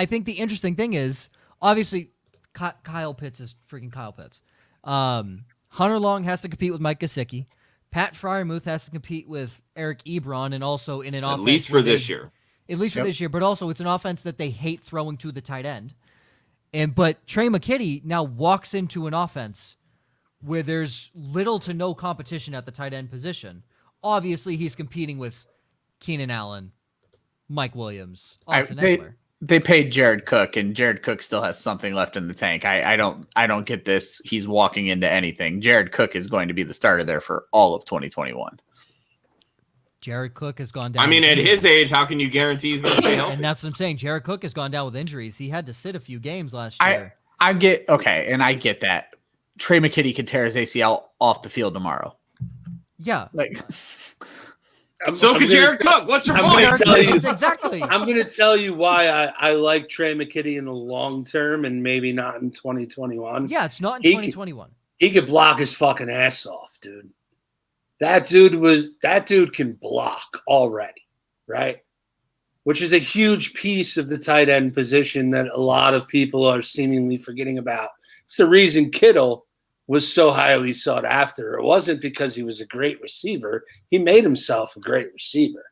think the interesting thing is, obviously, Kyle Pitts is freaking Kyle Pitts. Hunter Long has to compete with Mike Gesicki. Pat Freiermuth has to compete with Eric Ebron, and also in an offense. At least for this year. At least for this year, but also it's an offense that they hate throwing to the tight end. But Trey McKinney now walks into an offense where there's little to no competition at the tight end position. Obviously, he's competing with Keenan Allen, Mike Williams, Austin Eckler. They paid Jared Cook, and Jared Cook still has something left in the tank. I don't get this. He's walking into anything. Jared Cook is going to be the starter there for all of 2021. Jared Cook has gone down. I mean, at his age, how can you guarantee he's going to stay healthy? And that's what I'm saying. Jared Cook has gone down with injuries. He had to sit a few games last year. I get that. Trey McKinney could tear his ACL off the field tomorrow. Yeah. So could Jared Cook. What's your point? Exactly. I'm going to tell you why I like Trey McKinney in the long term and maybe not in 2021. Yeah, it's not in 2021. He could block his fucking ass off, dude. That dude can block already, right? Which is a huge piece of the tight end position that a lot of people are seemingly forgetting about. It's the reason Kittle was so highly sought after. It wasn't because he was a great receiver. He made himself a great receiver.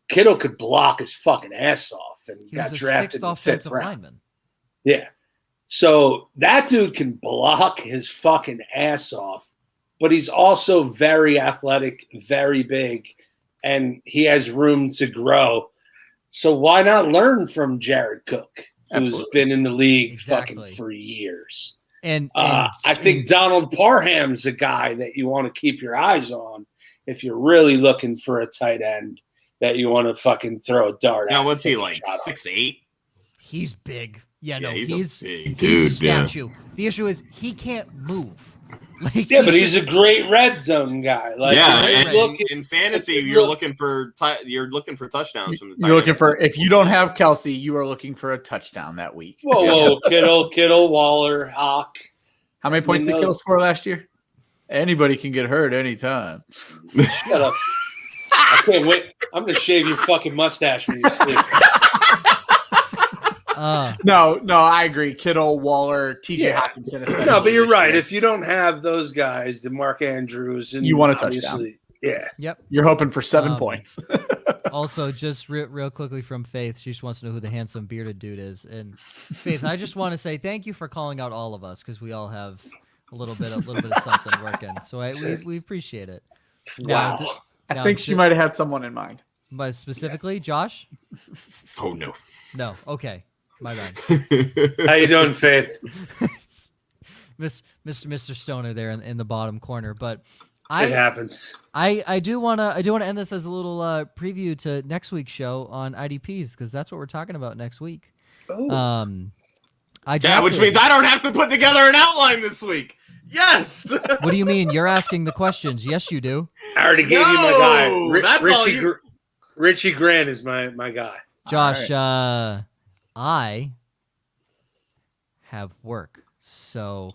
Kittle could block his fucking ass off and got drafted in the 5th round. Lineman. Yeah. So that dude can block his fucking ass off, but he's also very athletic, very big, and he has room to grow. So why not learn from Jared Cook, who's been in the league fucking for years? And I think Donald Parham's a guy that you want to keep your eyes on if you're really looking for a tight end that you want to fucking throw a dart at. Now, what's he like, 6'8"? He's big. Yeah, no, he's a big he's dude, a statue. Yeah. The issue is he can't move. But he's a great red zone guy. In fantasy, you're looking for touchdowns from the tight You're looking for, if you don't have Kelsey, you are looking for a touchdown that week. Whoa, Kittle, Waller, Hawk. How many points did Kittle score last year? Anybody can get hurt anytime. Shut up. I can't wait. I'm going to shave your fucking mustache when you sleep. No, I agree. Kittle, Waller, TJ Hawkinson. No, but you're right. If you don't have those guys, the Mark Andrews, and you want a touchdown. Yeah. Yep. You're hoping for 7 points. Also, just real quickly from Faith, she just wants to know who the handsome bearded dude is. And Faith, I just want to say thank you for calling out all of us because we all have a little bit of something working. So we appreciate it. Wow. I think she might have had someone in mind. But specifically, Josh? Oh no. No. Okay. My bad. How you doing, Faith? Mr. Stoner there in the bottom corner, but it happens. I do want to end this as a little preview to next week's show on IDPs because that's what we're talking about next week. Oh. Which means I don't have to put together an outline this week. Yes. What do you mean? You're asking the questions. Yes, you do. I already gave you my guy. Richie Grant is my guy. Josh, right. I have work, so.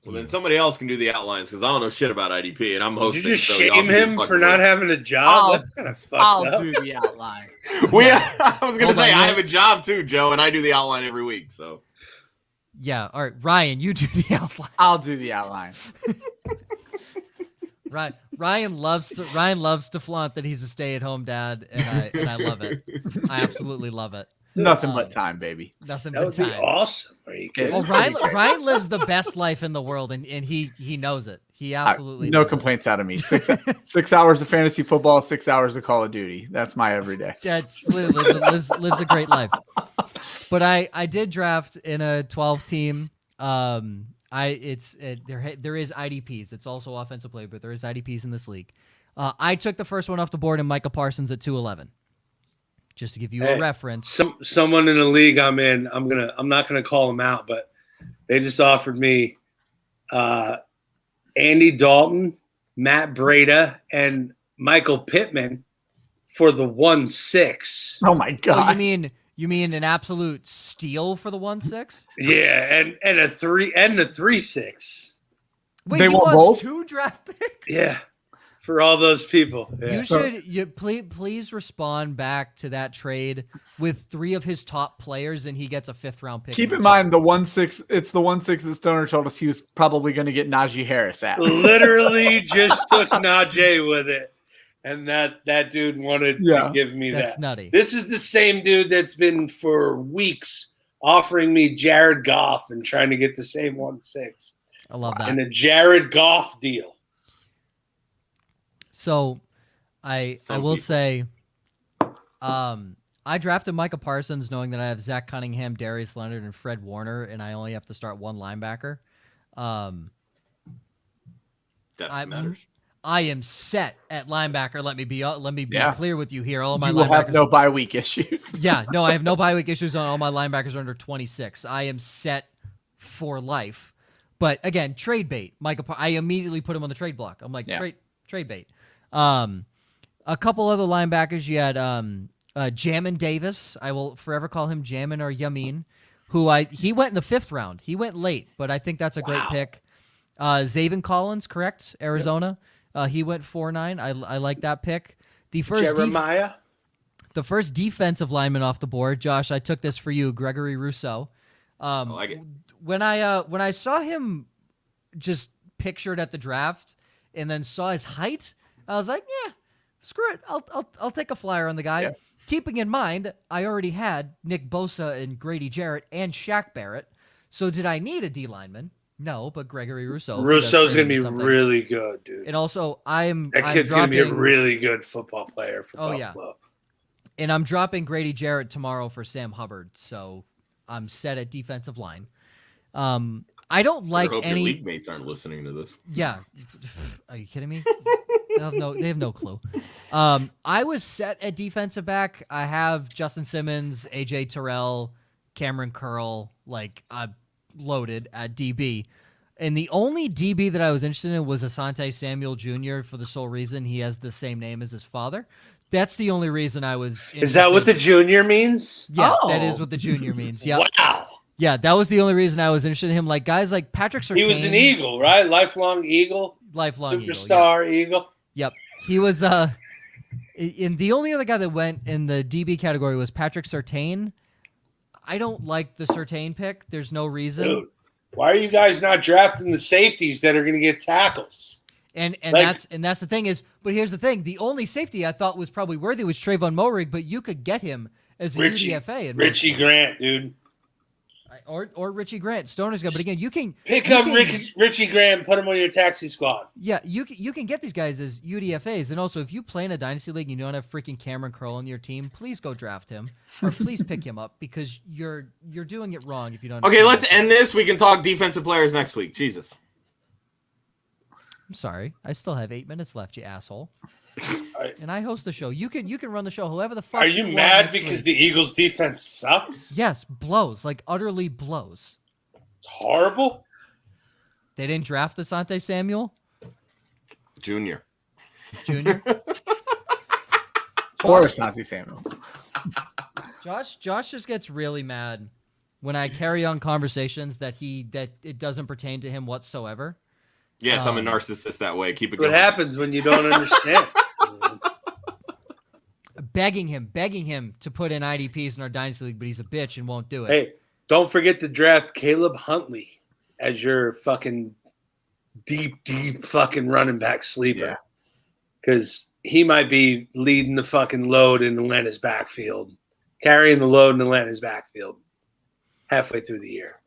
Well, then somebody else can do the outlines because I don't know shit about IDP, and I'm hosting. Did you just shame him for not having a job? That's kind of fucked up. I'll do the outline. I was going to say, I have a job too, Joe, and I do the outline every week, so. Yeah, all right. Ryan, you do the outline. I'll do the outline. Ryan loves to flaunt that he's a stay-at-home dad, and I love it. I absolutely love it. Nothing but time, baby. Nothing that but would time. Be awesome. Well, Ryan lives the best life in the world, and he knows it. He absolutely no complaints out of me. 6 hours of fantasy football, 6 hours of Call of Duty. That's my everyday. That's lives a great life. But I did draft in a 12 team. There is IDPs. It's also offensive play, but there is IDPs in this league. I took the first one off the board in Micah Parsons at 211. Just to give you a reference. Someone in the league I'm in, I'm not gonna call them out, but they just offered me Andy Dalton, Matt Breida, and Michael Pittman for the 1-6. Oh my god! You mean an absolute steal for the 1-6? Yeah, and a 3-6. Wait, They he want wants both? 2 draft picks? Yeah, for all those people. Yeah. You please respond back to that trade with 3 of his top players, and he gets a 5th round pick. Keep in mind the 1-6. It's the 1-6 that Stoner told us he was probably going to get Najee Harris at. Literally just took Najee with it. And that dude wanted to give me That's that. nutty. This is the same dude that's been for weeks offering me Jared Goff and trying to get the same 1-6. I love that. And a Jared Goff deal. So I will say I drafted Micah Parsons knowing that I have Zach Cunningham, Darius Leonard, and Fred Warner, and I only have to start 1 linebacker. That matters. I am set at linebacker. Let me be clear with you here. All of my You will linebackers have no bye week issues. Yeah, no, I have no bye week issues on all my linebackers are under 26. I am set for life. But again, trade bait. I immediately put him on the trade block. I'm like, trade bait. A couple other linebackers. You had Jamin Davis. I will forever call him Jamin or Yamin, he went in the 5th round. He went late, but I think that's a great pick. Zaven Collins, correct? Arizona. Yep. He went 4-9. I like that pick. The first defensive lineman off the board, Josh. I took this for you, Gregory Rousseau. I like it. When I saw him just pictured at the draft and then saw his height, I was like, yeah, screw it. I'll take a flyer on the guy. Yeah. Keeping in mind, I already had Nick Bosa and Grady Jarrett and Shaq Barrett. So did I need a D lineman? No, but Gregory Rousseau. Rousseau's going to be really good, dude. And also, that kid's going to be a really good football player for Buffalo. Yeah. And I'm dropping Grady Jarrett tomorrow for Sam Hubbard, so I'm set at defensive line. I don't like hope any your league mates aren't listening to this. Yeah. Are you kidding me? They have no clue. I was set at defensive back. I have Justin Simmons, AJ Terrell, Cameron Curl, loaded at DB. And the only DB that I was interested in was Asante Samuel Jr. for the sole reason he has the same name as his father. That's the only reason I was interested. Is that what the junior means? Yes, that is what the junior means. Yep. Wow. Yeah, that was the only reason I was interested in him. Like guys like Patrick Surtain. He was an Eagle, right? Lifelong Eagle. Superstar Eagle. Yep. He was and the only other guy that went in the DB category was Patrick Surtain. I don't like the Surtain pick. There's no reason. Dude, why are you guys not drafting the safeties that are going to get tackles? And that's the thing is, but here's the thing: the only safety I thought was probably worthy was Trayvon Moehrig, but you could get him as a UDFA. And Richie Grant, dude. Or Richie Grant, Stoner's guy. But again, you can pick up Richie Grant, put him on your taxi squad. Yeah, you can get these guys as UDFAs, and also if you play in a dynasty league and you don't have freaking Cameron Curl on your team, please go draft him or please pick him up because you're doing it wrong if you don't. Okay, let's end this. We can talk defensive players next week. Jesus. I'm sorry, I still have 8 minutes left, you asshole. And I host the show. You can run the show however the fuck. Are you mad because the Eagles' defense sucks? Yes, blows, utterly blows. It's horrible. They didn't draft Asante Samuel Junior. Or Asante Samuel. Josh just gets really mad when I carry on conversations that it doesn't pertain to him whatsoever. Yes, I'm a narcissist that way. Keep it going. What happens when you don't understand? Begging him to put in IDPs in our dynasty league, but he's a bitch and won't do it. Hey, don't forget to draft Caleb Huntley as your fucking deep fucking running back sleeper. Because he might be leading the fucking load in Atlanta's backfield, carrying the load in Atlanta's backfield halfway through the year.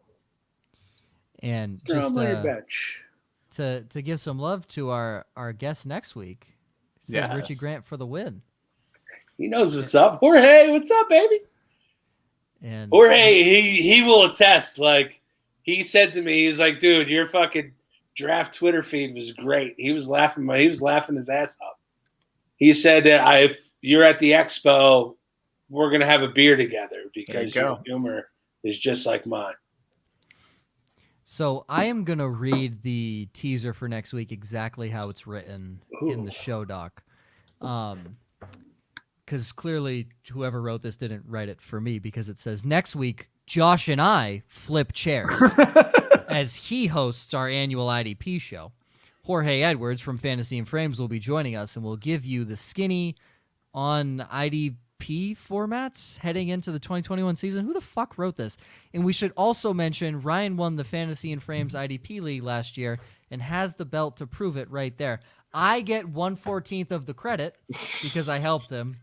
And just on your bench. To give some love to our guest next week. Yes. Richie Grant for the win. He knows what's up. Jorge, what's up, baby? And Jorge, he will attest. He said to me, he's like, dude, your fucking draft Twitter feed was great. He was laughing his ass off. He said that if you're at the expo, we're gonna have a beer together because your humor is just like mine. So I am going to read the teaser for next week exactly how it's written in the show doc. because clearly whoever wrote this didn't write it for me, because it says next week, Josh and I flip chairs as he hosts our annual IDP show. Jorge Edwards from Fantasy and Frames will be joining us, and we'll give you the skinny on IDP formats heading into the 2021 season. Who the fuck wrote this? And we should also mention Ryan won the Fantasy and Frames IDP League last year and has the belt to prove it right there. I get 1/14 of the credit because I helped him.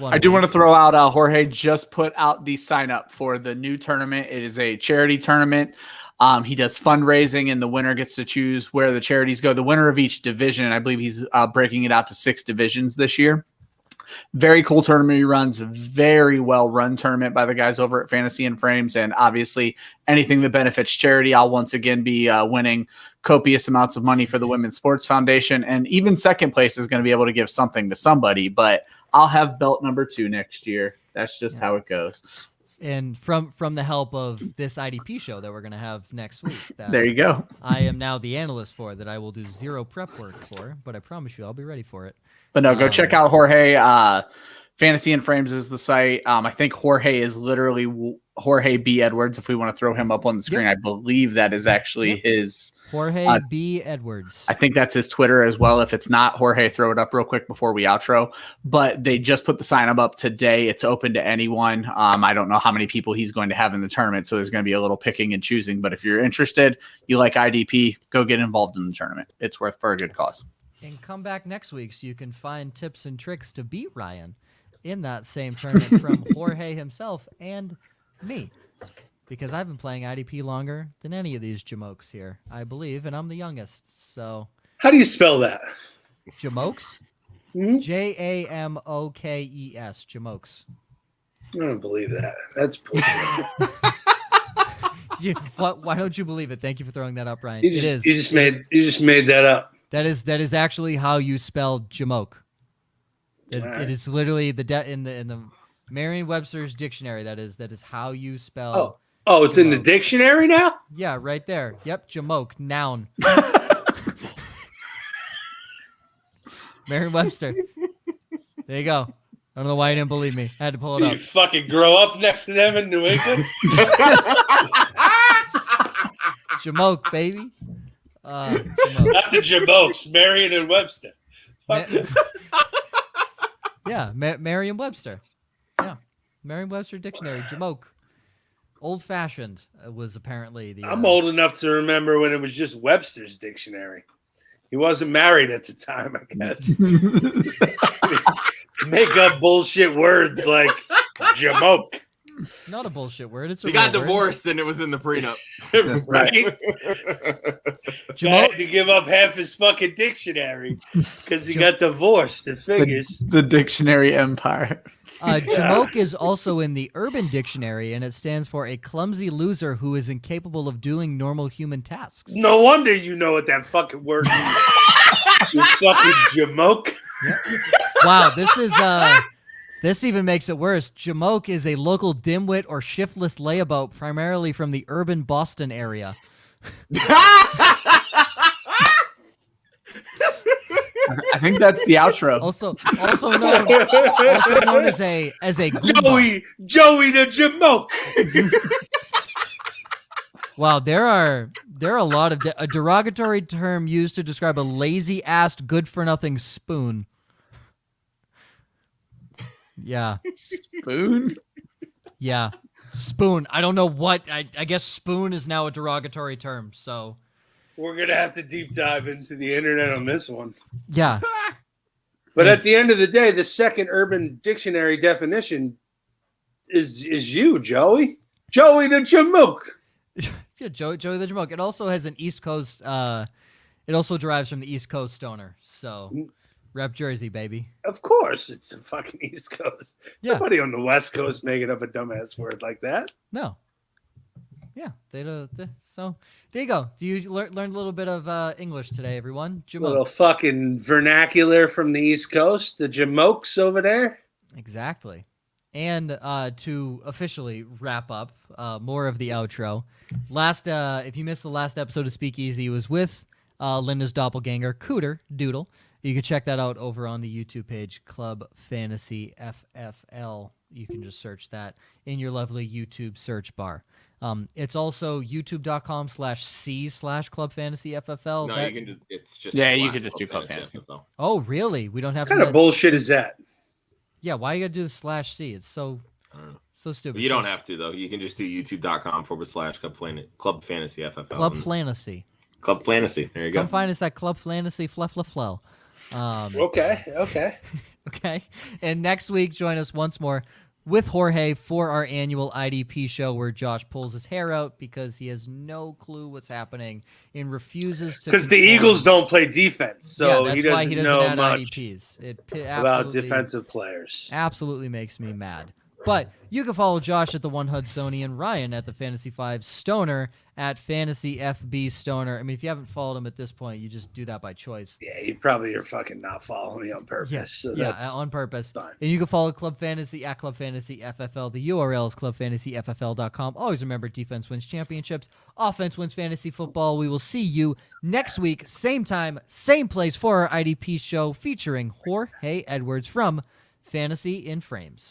I do want to throw out Jorge just put out the sign up for the new tournament. It is a charity tournament. He does fundraising, and the winner gets to choose where the charities go. The winner of each division, and I believe he's breaking it out to 6 divisions this year. Very cool tournament he runs. Very well run tournament by the guys over at Fantasy and Frames, and obviously anything that benefits charity. I'll once again be winning copious amounts of money for the Women's Sports Foundation, and even second place is going to be able to give something to somebody. But I'll have belt number 2 next year. That's just how it goes. And from the help of this IDP show that we're going to have next week. There you go. I am now the analyst for that I will do zero prep work for, but I promise you I'll be ready for it. But no, go check out Jorge. Fantasy and Frames is the site. I think Jorge is literally Jorge B. Edwards. If we want to throw him up on the screen, I believe that is actually his. Jorge B. Edwards. I think that's his Twitter as well. If it's not, Jorge, throw it up real quick before we outro. But they just put the sign up today. It's open to anyone. I don't know how many people he's going to have in the tournament, so there's going to be a little picking and choosing. But if you're interested, you like IDP, go get involved in the tournament. It's worth for a good cause. And come back next week so you can find tips and tricks to beat Ryan in that same tournament from Jorge himself and me. Because I've been playing IDP longer than any of these jamokes here, I believe, and I'm the youngest. So, How do you spell that? jamokes? Hmm? Jamokes. Jamokes. I don't believe that. That's bullshit. Why don't you believe it? Thank you for throwing that up, Ryan. You It is. You just made that up. That is actually how you spell jamoke. It Right. is literally in the Merriam-Webster's dictionary. That is how you spell. Oh, it's in the Jamoke. dictionary now? Yeah, right there. Yep, jamoke, noun. Merriam-Webster. There you go. I don't know why you didn't believe me. I had to pull it You up. fucking grow up next to them in New England? Jamoke, baby. Jamoke. Not the Jamokes, Marion and Webster. Fuck. Yeah, Merriam-Webster. Yeah, Merriam-Webster dictionary. Jamoke. Old-fashioned was apparently the. I'm old enough to remember when it was just Webster's dictionary. He wasn't married at the time, I guess. Make up bullshit words like jamoke. Not a bullshit word. It's a He got real word. divorced and it was in the prenup. Right? Guy Jamoke. had to give up half his fucking dictionary because he got divorced. It figures. The dictionary empire. Jamoke is also in the Urban Dictionary, and it stands for a clumsy loser who is incapable of doing normal human tasks. No wonder you know what that fucking word means. You fucking jamoke. Wow, this even makes it worse. Jamoke is a local dimwit or shiftless layabout, primarily from the urban Boston area. I think that's the outro. Also known as a Goomba. Joey the jamoke. Wow, there are a lot of a derogatory term used to describe a lazy-assed, good-for-nothing spoon. Yeah. Spoon? Yeah. Spoon. I don't know what. I guess spoon is now a derogatory term, so. We're going to have to deep dive into the internet on this one. Yeah. But at the end of the day, the second Urban Dictionary definition is you, Joey. Joey the jamoke. Yeah, Joey the Jamoke. It also has an East Coast. It also derives from the East Coast stoner. So, rep Jersey, baby. Of course, it's the fucking East Coast. Yeah. Nobody on the West Coast making up a dumbass word like that. No. Yeah. So there you go. Do you learn a little bit of English today, everyone? A little Jamoke. fucking vernacular from the East Coast. The jamokes over there. Exactly. And to officially wrap up, more of the outro. If you missed the last episode of Speakeasy, it was with Linda's doppelganger, Cooter Doodle, You can check that out over on the YouTube page, Club Fantasy FFL. You can just search that in your lovely YouTube search bar. It's also youtube.com/c/Club Fantasy FFL. No, you can just, it's just you can just do Club Fantasy. FFL. Oh, really? We don't have What kind of bullshit is that? Yeah, why you gotta do the /C? It's so stupid. You don't have to though. You can just do youtube.com/Club Fantasy FFL. Club Fantasy. Club Fantasy. There you go. Come find us at Club Fantasy Fluff. Okay. Okay. And next week, join us once more with Jorge for our annual IDP show where Josh pulls his hair out because he has no clue what's happening and refuses to. Because the Eagles don't play defense, so that's he doesn't why he doesn't know add much IDPs. about defensive players. Absolutely makes me mad. But you can follow Josh at the One Hudsonian, Ryan at the Fantasy 5 Stoner, at Fantasy FB Stoner. I mean, if you haven't followed him at this point, you just do that by choice. Yeah, you probably are fucking not following me on purpose. Yeah, so on purpose. fine. And you can follow Club Fantasy at Club Fantasy FFL. The URL is clubfantasyffl.com. Always remember, defense wins championships. Offense wins fantasy football. We will see you next week, same time, same place for our IDP show featuring Jorge Edwards from Fantasy in Frames.